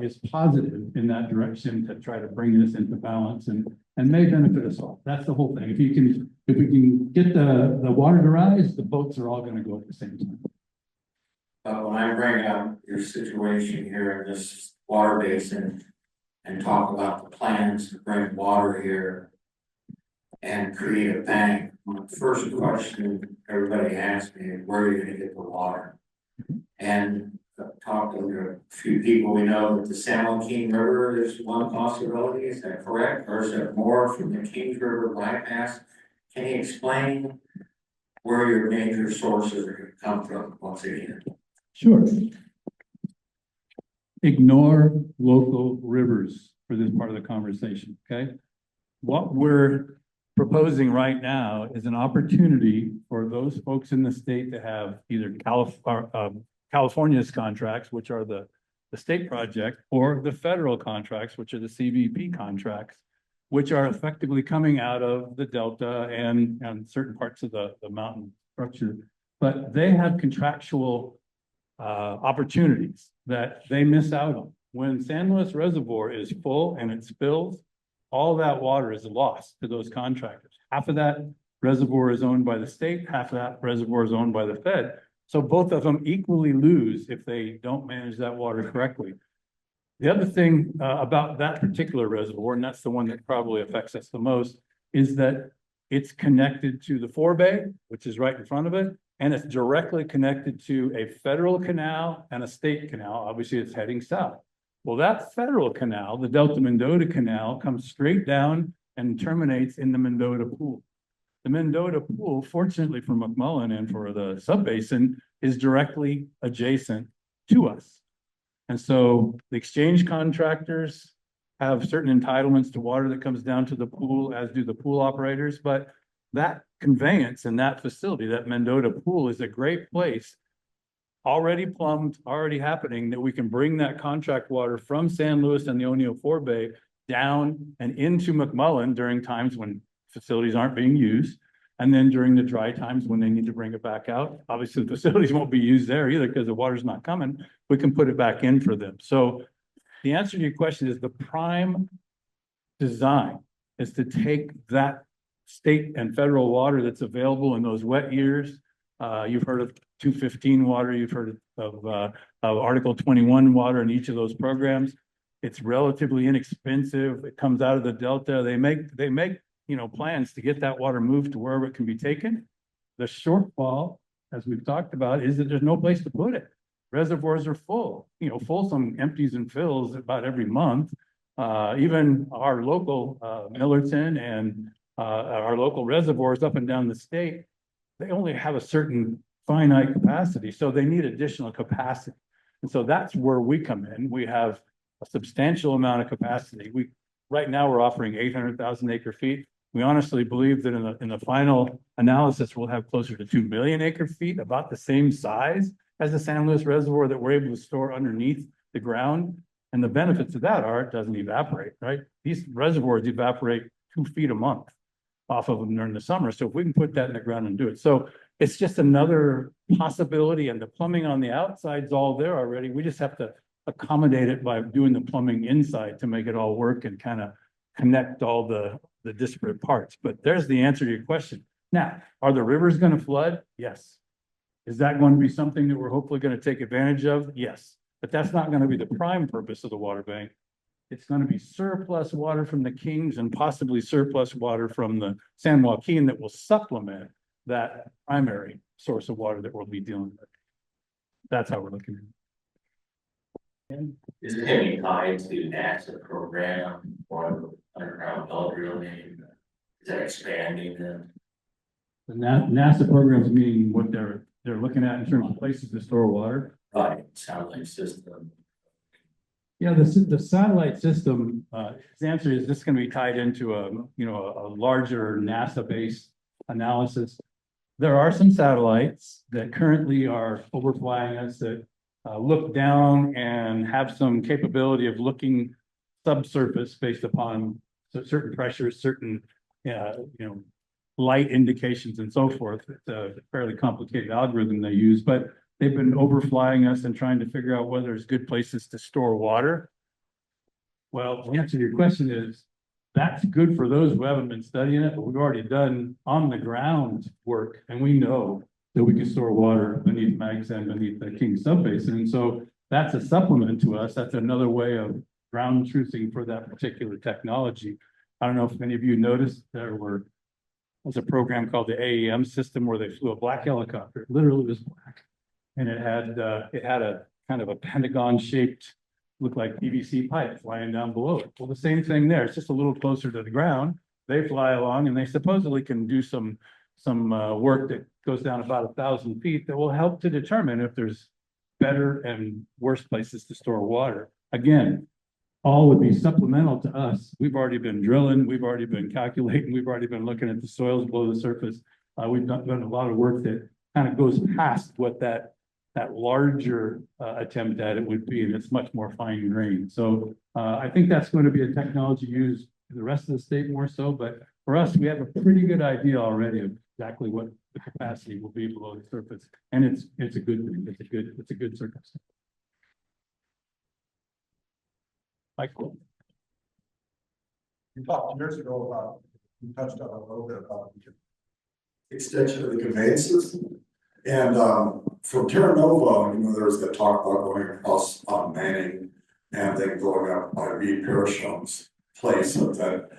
is positive in that direction to try to bring this into balance and may benefit us all. That's the whole thing. If we can get the water to rise, the boats are all going to go at the same time. When I bring up your situation here in this water basin and talk about the plans to bring water here and create a bank, the first question everybody asks me is where are you going to get the water? And talking to a few people, we know that the San Joaquin River is one possibility. Is that correct? Or is there more from the Kings River bypass? Can you explain where your major sources are going to come from once again? Sure. Ignore local rivers for this part of the conversation, okay? What we're proposing right now is an opportunity for those folks in the state to have either California's contracts, which are the state project, or the federal contracts, which are the CVP contracts, which are effectively coming out of the Delta and certain parts of the mountain structure. But they have contractual opportunities that they miss out on. When San Luis Reservoir is full and it spills, all that water is lost to those contractors. Half of that reservoir is owned by the state, half of that reservoir is owned by the Fed. So both of them equally lose if they don't manage that water correctly. The other thing about that particular reservoir, and that's the one that probably affects us the most, is that It's connected to the forebay, which is right in front of it, and it's directly connected to a federal canal and a state canal. Obviously, it's heading south. Well, that federal canal, the Delta Mendota Canal, comes straight down and terminates in the Mendota Pool. The Mendota Pool, fortunately for McMullen and for the subbasin, is directly adjacent to us. And so the exchange contractors have certain entitlements to water that comes down to the pool, as do the pool operators. But that conveyance and that facility, that Mendota Pool, is a great place, already plumbed, already happening, that we can bring that contract water from San Luis and the O'Neill Forebay down and into McMullen during times when facilities aren't being used. And then during the dry times when they need to bring it back out, obviously the facilities won't be used there either because the water's not coming. We can put it back in for them. So the answer to your question is the prime design is to take that state and federal water that's available in those wet years. You've heard of 215 water, you've heard of Article 21 water in each of those programs. It's relatively inexpensive. It comes out of the Delta. They make plans to get that water moved to wherever it can be taken. The shortfall, as we've talked about, is that there's no place to put it. Reservoirs are full. Folsom empties and fills about every month. Even our local Millerton and our local reservoirs up and down the state, they only have a certain finite capacity, so they need additional capacity. And so that's where we come in. We have a substantial amount of capacity. Right now we're offering 800,000 acre feet. We honestly believe that in the final analysis, we'll have closer to 2 million acre feet, about the same size as the San Luis Reservoir that we're able to store underneath the ground. And the benefits of that are it doesn't evaporate, right? These reservoirs evaporate 2 feet a month off of them during the summer. So if we can put that in the ground and do it. So it's just another possibility, and the plumbing on the outside is all there already. We just have to accommodate it by doing the plumbing inside to make it all work and kind of connect all the disparate parts. But there's the answer to your question. Now, are the rivers going to flood? Yes. Is that going to be something that we're hopefully going to take advantage of? Yes. But that's not going to be the prime purpose of the water bank. It's going to be surplus water from the Kings and possibly surplus water from the San Joaquin that will supplement that primary source of water that we'll be dealing with. That's how we're looking at it. Is it going to be tied to NASA program or underground well drilling? Is that expanding them? The NASA programs mean what they're looking at in terms of places to store water. Right, satellite system. Yeah, the satellite system, his answer is this is going to be tied into a larger NASA-based analysis. There are some satellites that currently are overflying us that look down and have some capability of looking subsurface based upon certain pressures, certain light indications and so forth. It's a fairly complicated algorithm they use, but they've been overflying us and trying to figure out whether there's good places to store water. Well, the answer to your question is that's good for those who haven't been studying it, but we've already done on the ground work, and we know that we can store water beneath MAGSA and beneath the King subbasin. And so that's a supplement to us. That's another way of ground truthing for that particular technology. I don't know if any of you noticed there was a program called the AEM system where they flew a black helicopter. It literally was black. And it had a kind of a Pentagon shaped, looked like PVC pipe flying down below it. Well, the same thing there. It's just a little closer to the ground. They fly along and they supposedly can do some work that goes down about 1,000 feet that will help to determine if there's better and worse places to store water. Again, all would be supplemental to us. We've already been drilling, we've already been calculating, we've already been looking at the soils below the surface. We've done a lot of work that kind of goes past what that larger attempt at it would be, and it's much more fine grained. So I think that's going to be a technology used in the rest of the state more so, but for us, we have a pretty good idea already of exactly what the capacity will be below the surface, and it's a good thing. It's a good circumstance. Michael, you talked years ago about, you touched on a little bit about the Extension of the conveyance system. And from Terra Nova, there's the talk about going across Manning and then going up by Reed Parishums place of that.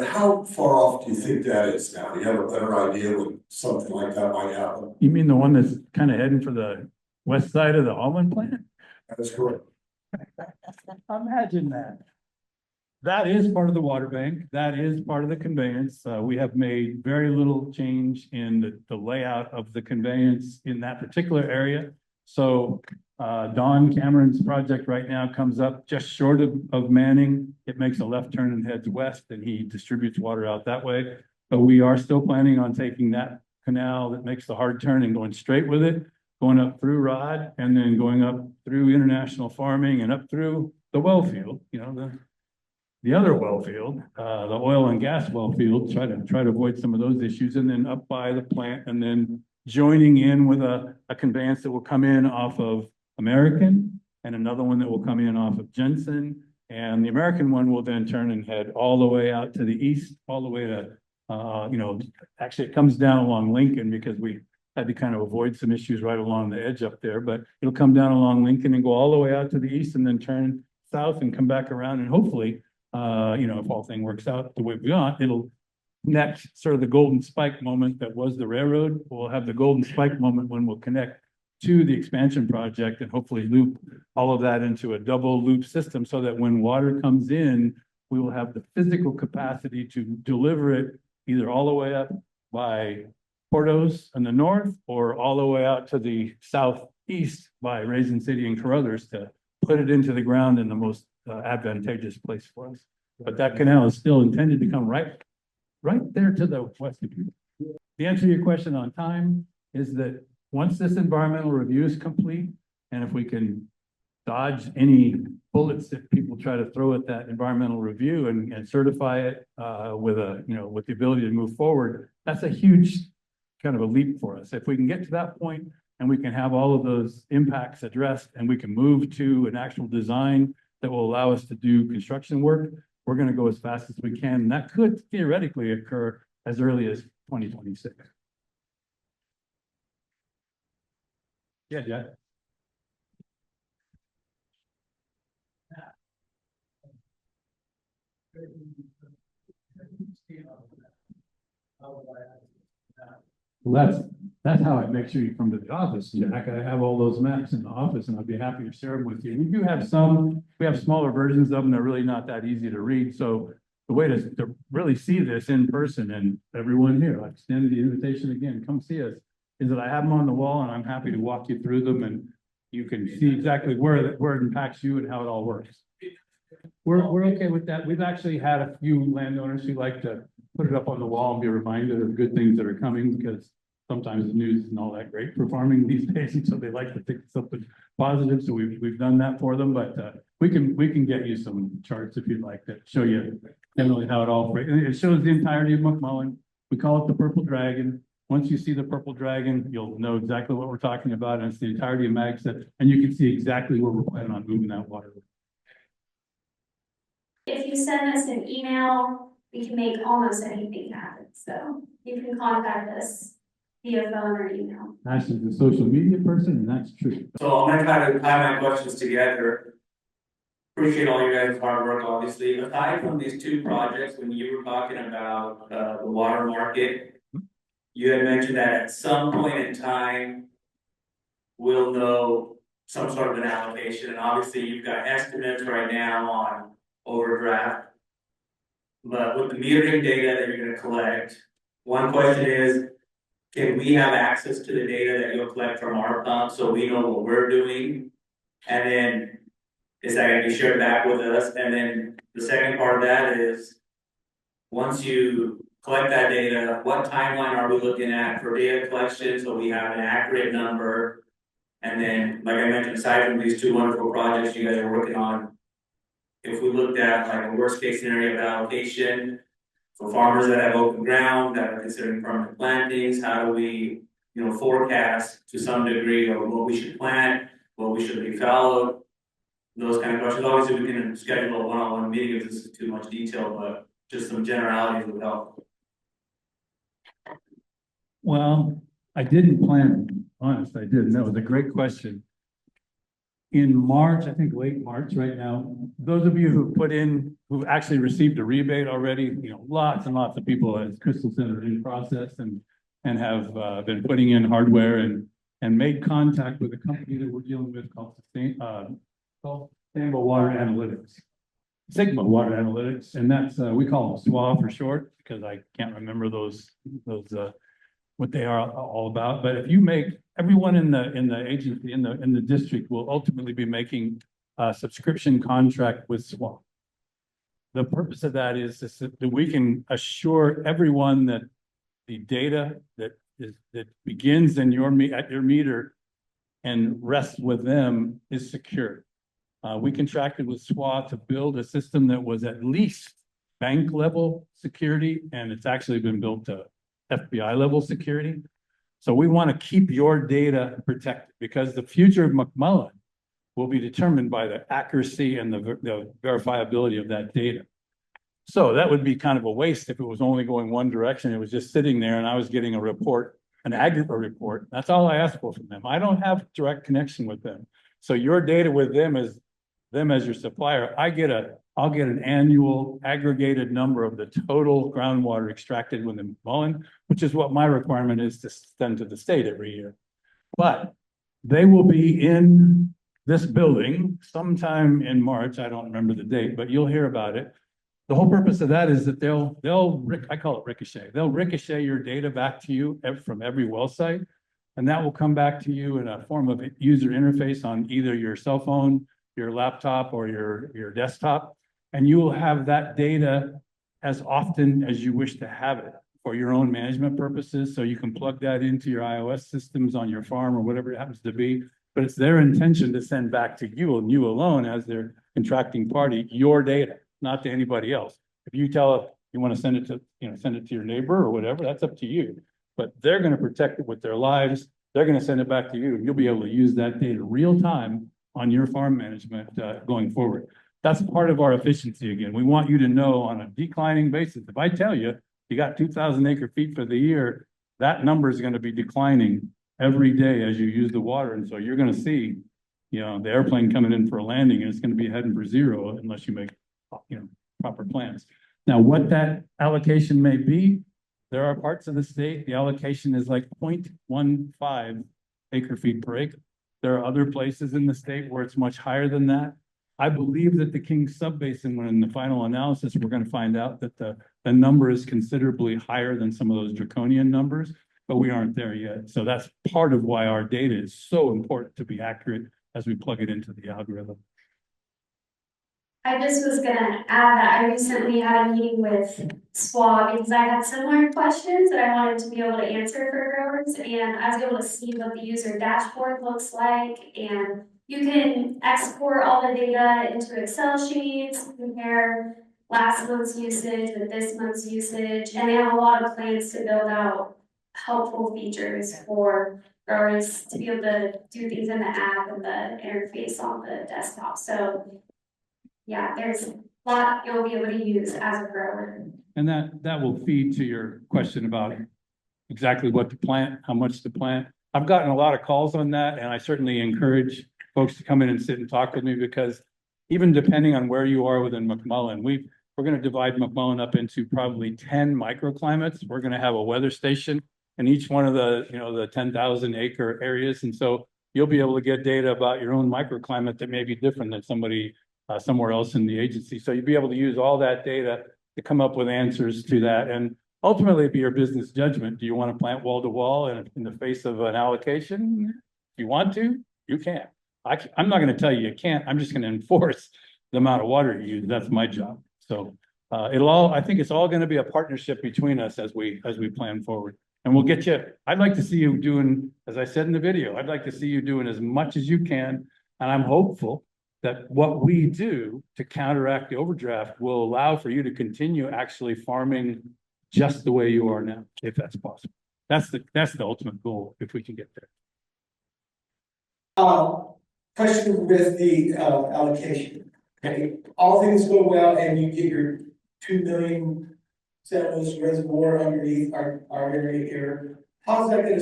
How far off do you think that is now? Do you have a better idea when something like that might happen? You mean the one that's kind of heading for the west side of the Almond plant? That is correct. Imagine that. That is part of the water bank. That is part of the conveyance. We have made very little change in the layout of the conveyance in that particular area. So Don Cameron's project right now comes up just short of Manning. It makes a left turn and heads west, and he distributes water out that way. But we are still planning on taking that canal that makes the hard turn and going straight with it, going up through Rod, and then going up through International Farming and up through the well field, you know, the other well field, the oil and gas well field, try to avoid some of those issues, and then up by the plant, and then joining in with a conveyance that will come in off of American, and another one that will come in off of Jensen. And the American one will then turn and head all the way out to the east, all the way to, you know, actually it comes down along Lincoln, because we had to kind of avoid some issues right along the edge up there, but it'll come down along Lincoln and go all the way out to the east, and then turn south and come back around, and hopefully, you know, if all thing works out the way we want, it'll connect sort of the golden spike moment that was the railroad. We'll have the golden spike moment when we'll connect to the expansion project and hopefully loop all of that into a double loop system, so that when water comes in, we will have the physical capacity to deliver it either all the way up by Portos in the north, or all the way out to the southeast by Raisin City and Carruthers, to put it into the ground in the most advantageous place for us. But that canal is still intended to come right there to the west of you. The answer to your question on time is that once this environmental review is complete, and if we can dodge any bullets that people try to throw at that environmental review and certify it with the ability to move forward, that's a huge kind of a leap for us. If we can get to that point and we can have all of those impacts addressed, and we can move to an actual design that will allow us to do construction work, we're going to go as fast as we can. And that could theoretically occur as early as 2026. Yeah, Jack. Well, that's how I make sure you come to the office, Jack. I have all those maps in the office, and I'd be happy to share them with you. We do have some, we have smaller versions of them. They're really not that easy to read. So the way to really see this in person, and everyone here, I extend the invitation again, come see us, is that I have them on the wall, and I'm happy to walk you through them, and you can see exactly where it impacts you and how it all works. We're okay with that. We've actually had a few landowners who like to put it up on the wall and be reminded of good things that are coming, because sometimes the news isn't all that great for farming these days, and so they like to think something positive. So we've done that for them, but we can get you some charts if you'd like to show you generally how it all. It shows the entirety of McMullen. We call it the purple dragon. Once you see the purple dragon, you'll know exactly what we're talking about, and it's the entirety of MAGSA, and you can see exactly where we're planning on moving that water. If you send us an email, we can make almost anything happen. So you can contact us via phone or email. Ashley's a social media person, and that's true. So I'm gonna try to tie my questions together. Appreciate all your guys' hard work, obviously. Aside from these two projects, when you were talking about the water market, you had mentioned that at some point in time, we'll know some sort of an allocation, and obviously you've got estimates right now on overdraft. But with the metering data that you're gonna collect, one question is, can we have access to the data that you'll collect from our pump so we know what we're doing? And then is that gonna be shared back with us? And then the second part of that is, once you collect that data, what timeline are we looking at for data collection so we have an accurate number? And then, like I mentioned, aside from these two wonderful projects you guys are working on, if we looked at like a worst case scenario of allocation for farmers that have open ground, that are considering permanent plantings, how do we, forecast to some degree of what we should plant, what we should be followed, those kind of questions. Obviously, we can schedule a one-on-one meeting if this is too much detail, but just some generalities would help. Well, I didn't plan, honest, I didn't. That was a great question. in March, I think late March right now, those of you who actually received a rebate already, lots and lots of people, as Crystal said, are in process and have been putting in hardware and made contact with a company that we're dealing with called Sustainable Water Analytics. Sigma Water Analytics, and that's we call them SWA for short, because I can't remember those what they are all about. But if you make everyone in the agency in the district will ultimately be making a subscription contract with SWA. The purpose of that is that we can assure everyone that the data that begins in at your meter and rests with them is secure. We contracted with SWA to build a system that was at least bank level security, and it's actually been built to FBI level security. So we want to keep your data protected, because the future of McMullen will be determined by the accuracy and the verifiability of that data. So that would be kind of a waste if it was only going one direction. It was just sitting there and I was getting a report, an aggregate report. That's all I asked for from them. I don't have direct connection with them. So your data with them as your supplier, I'll get an annual aggregated number of the total groundwater extracted within McMullen, which is what my requirement is to send to the state every year. But they will be in this building sometime in March. I don't remember the date, but you'll hear about it. The whole purpose of that is that I call it ricochet. They'll ricochet your data back to you from every well site, and that will come back to you in a form of user interface on either your cell phone, your laptop, or your desktop. And you will have that data as often as you wish to have it for your own management purposes. So you can plug that into your iOS systems on your farm or whatever it happens to be. But it's their intention to send back to you and you alone as their contracting party, your data, not to anybody else. If you tell it you want to send it to your neighbor or whatever, that's up to you. But they're going to protect it with their lives. They're going to send it back to you, and you'll be able to use that data real time on your farm management going forward. That's part of our efficiency again. We want you to know on a declining basis. If I tell you you got 2,000 acre feet for the year, that number is going to be declining every day as you use the water. And so you're going to see, the airplane coming in for a landing, and it's going to be heading for zero unless you make, proper plans. Now, what that allocation may be, there are parts of the state, the allocation is like 0.15 acre feet per acre. There are other places in the state where it's much higher than that. I believe that the Kings Subbasin, when in the final analysis, we're going to find out that the number is considerably higher than some of those draconian numbers, but we aren't there yet. So that's part of why our data is so important to be accurate as we plug it into the algorithm. I just was gonna add that I recently had a meeting with SWA because I had similar questions that I wanted to be able to answer for growers, and I was able to see what the user dashboard looks like, and you can export all the data into Excel sheets, compare last month's usage with this month's usage, and they have a lot of plans to build out helpful features for growers to be able to do things in the app and the interface on the desktop. So yeah, there's a lot you'll be able to use as a grower. And that will feed to your question about exactly what to plant, how much to plant. I've gotten a lot of calls on that, and I certainly encourage folks to come in and sit and talk with me, because even depending on where you are within McMullen, we're going to divide McMullen up into probably 10 microclimates. We're going to have a weather station in each one of the 10,000 acre areas. And so you'll be able to get data about your own microclimate that may be different than somebody somewhere else in the agency. So you'll be able to use all that data to come up with answers to that. And ultimately it'd be your business judgment. Do you want to plant wall to wall in the face of an allocation? If you want to, you can. I'm not going to tell you you can't. I'm just going to enforce the amount of water you use. That's my job. So I think it's all going to be a partnership between us as we plan forward. And we'll get you, I'd like to see you doing, as I said in the video, I'd like to see you doing as much as you can. And I'm hopeful that what we do to counteract the overdraft will allow for you to continue actually farming just the way you are now, if that's possible. That's the ultimate goal, if we can get there. Question with the allocation. Okay, all things go well and you get your 2 million settlers reservoir underneath our area here. How's that gonna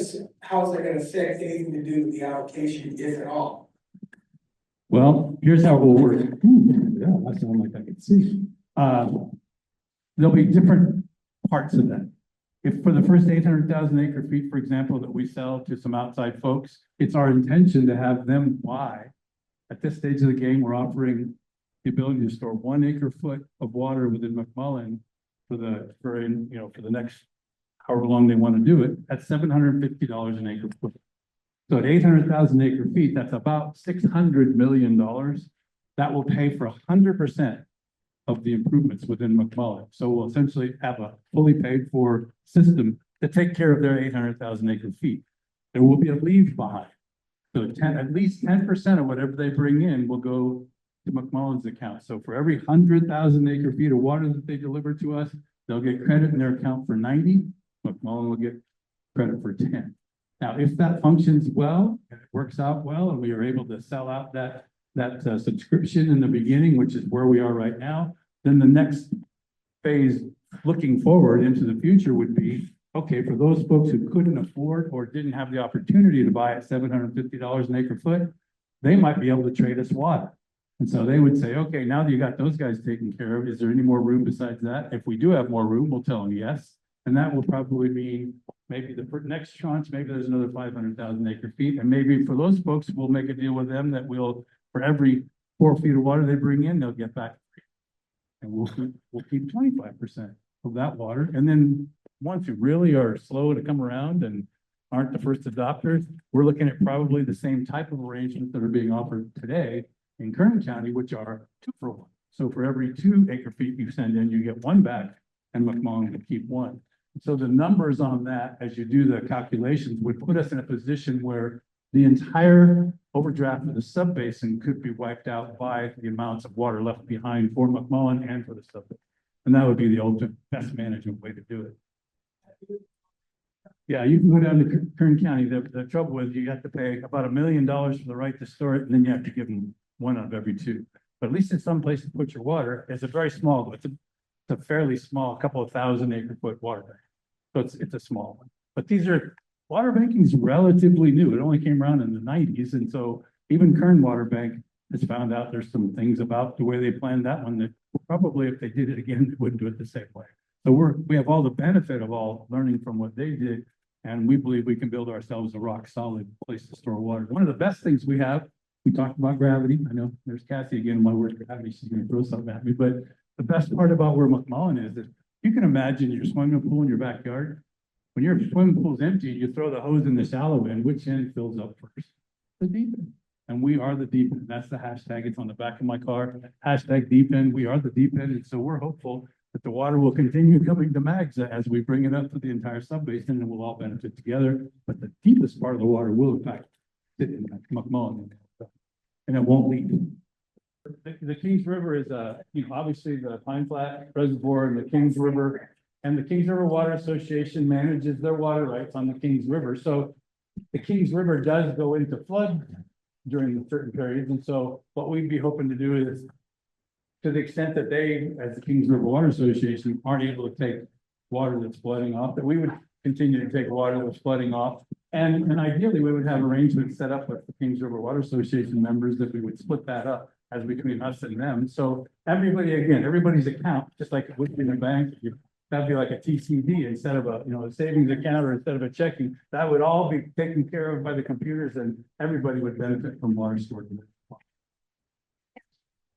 affect anything to do with the allocation, if at all? Well, here's how it will work. Ooh, yeah, that sounds like I can see. There'll be different parts of that. If for the first 800,000 acre feet, for example, that we sell to some outside folks, it's our intention to have them buy. At this stage of the game, we're offering the ability to store 1 acre foot of water within McMullen for the next however long they want to do it at $750 an acre foot. So at 800,000 acre feet, that's about $600 million. That will pay for 100% of the improvements within McMullen. So we'll essentially have a fully paid for system to take care of their 800,000 acre feet. There will be a leave behind. So at least 10% of whatever they bring in will go to McMullen's account. So for every 100,000 acre feet of water that they deliver to us, they'll get credit in their account for 90. McMullen will get credit for 10. Now, if that functions well, and it works out well, and we are able to sell out that subscription in the beginning, which is where we are right now, then the next phase looking forward into the future would be, okay, for those folks who couldn't afford or didn't have the opportunity to buy at $750 an acre foot, they might be able to trade us water. And so they would say, okay, now that you got those guys taken care of, is there any more room besides that? If we do have more room, we'll tell them yes. And that will probably mean maybe the next tranche, maybe there's another 500,000 acre feet. And maybe for those folks, we'll make a deal with them that we'll, for every 4 feet of water they bring in, they'll get back. And we'll keep 25% of that water. And then once you really are slow to come around and aren't the first adopters, we're looking at probably the same type of arrangements that are being offered today in Kern County, which are 2 for 1. So for every 2 acre feet you send in, you get 1 back, and McMullen will keep 1. So the numbers on that, as you do the calculations, would put us in a position where the entire overdraft of the subbasin could be wiped out by the amounts of water left behind for McMullen and for the subbasin. And that would be the ultimate best management way to do it. Yeah, you can go down to Kern County. The trouble is you have to pay about $1 million for the right to store it, and then you have to give them 1 out of every 2. But at least it's some place to put your water. It's a very small, it's a fairly small, couple of 1,000 acre foot water bank. So it's a small one. But these are, water banking is relatively new. It only came around in the 90s. And so even Kern Water Bank has found out there's some things about the way they planned that one that probably if they did it again, they wouldn't do it the same way. So we have all the benefit of all learning from what they did. And we believe we can build ourselves a rock solid place to store water. One of the best things we have, we talked about gravity. I know there's Cassie again, my word gravity, she's gonna throw something at me. But the best part about where McMullen is you can imagine your swimming pool in your backyard. When your swimming pool's empty, you throw the hose in the shallow end, which end fills up first? The deep end. And we are the deep end. That's the hashtag. It's on the back of my car. Hashtag deep end. We are the deep end. And so we're hopeful that the water will continue coming to MAGSA as we bring it up to the entire subbasin and we'll all benefit together. But the deepest part of the water will in fact sit in McMullen and it won't leak. The Kings River is obviously the Pine Flat Reservoir and the Kings River, and the Kings River Water Association manages their water rights on the Kings River. So the Kings River does go into flood during certain periods. And so what we'd be hoping to do is, to the extent that they, as the Kings River Water Association, aren't able to take water that's flooding off, that we would continue to take water that's flooding off. And ideally, we would have arrangements set up with the Kings River Water Association members that we would split that up as between us and them. So everybody's account, just like it would be in a bank, that'd be like a TCD instead of a savings account or instead of a checking. That would all be taken care of by the computers and everybody would benefit from water stored in it.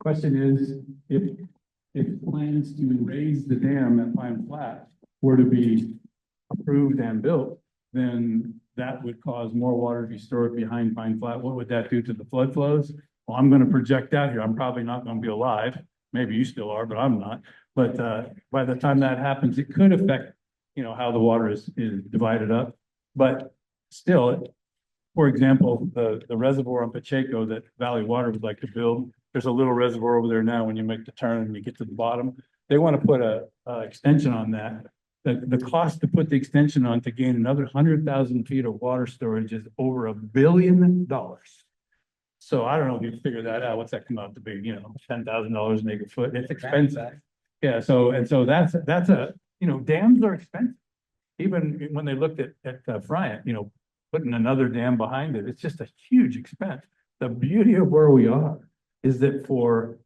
Question is, if plans to raise the dam at Pine Flat were to be approved and built, then that would cause more water to be stored behind Pine Flat. What would that do to the flood flows? Well, I'm going to project out here. I'm probably not going to be alive. Maybe you still are, but I'm not. But by the time that happens, it could affect, how the water is divided up. But still, for example, the reservoir on Pacheco that Valley Water would like to build, there's a little reservoir over there now when you make the turn and you get to the bottom. They want to put a extension on that. The cost to put the extension on to gain another 100,000 feet of water storage is over $1 billion. So I don't know if you figure that out. What's that come out to be? $10,000 an acre foot. It's expensive. Yeah. So that's dams are expensive. Even when they looked at Bryant, putting another dam behind it, it's just a huge expense. The beauty of where we are is that for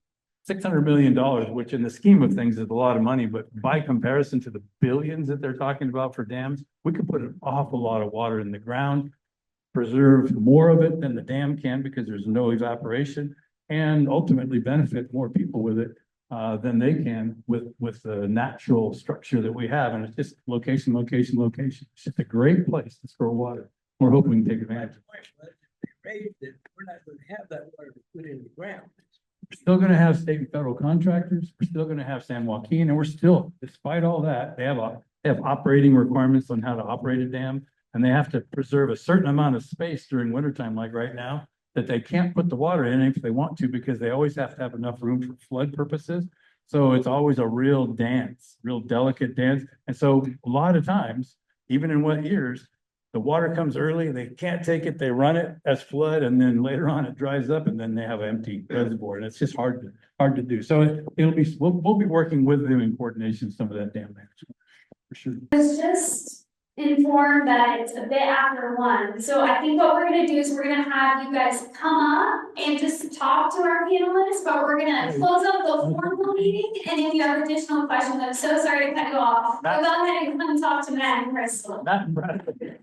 $600 million, which in the scheme of things is a lot of money, but by comparison to the billions that they're talking about for dams, we could put an awful lot of water in the ground, preserve more of it than the dam can because there's no evaporation, and ultimately benefit more people with it than they can with the natural structure that we have. And it's just location, location, location. It's just a great place to store water. We're hoping we can take advantage. We're not going to have that water to put in the ground. We're still going to have state and federal contractors. We're still going to have San Joaquin, and we're still, despite all that, they have operating requirements on how to operate a dam, and they have to preserve a certain amount of space during wintertime, like right now, that they can't put the water in if they want to, because they always have to have enough room for flood purposes. So it's always a real dance, real delicate dance. And so a lot of times, even in wet years, the water comes early, they can't take it, they run it as flood, and then later on it dries up, and then they have an empty reservoir, and it's just hard to do. So we'll be working with them in coordination, some of that dam management, for sure. I was just informed that it's a bit after 1, so I think what we're gonna do is we're gonna have you guys come up and just talk to our panelists, but we're gonna close up the formal meeting, and if you have additional questions, I'm so sorry to cut you off, but go ahead and come talk to Matt and Crystal. Matt and Bradley.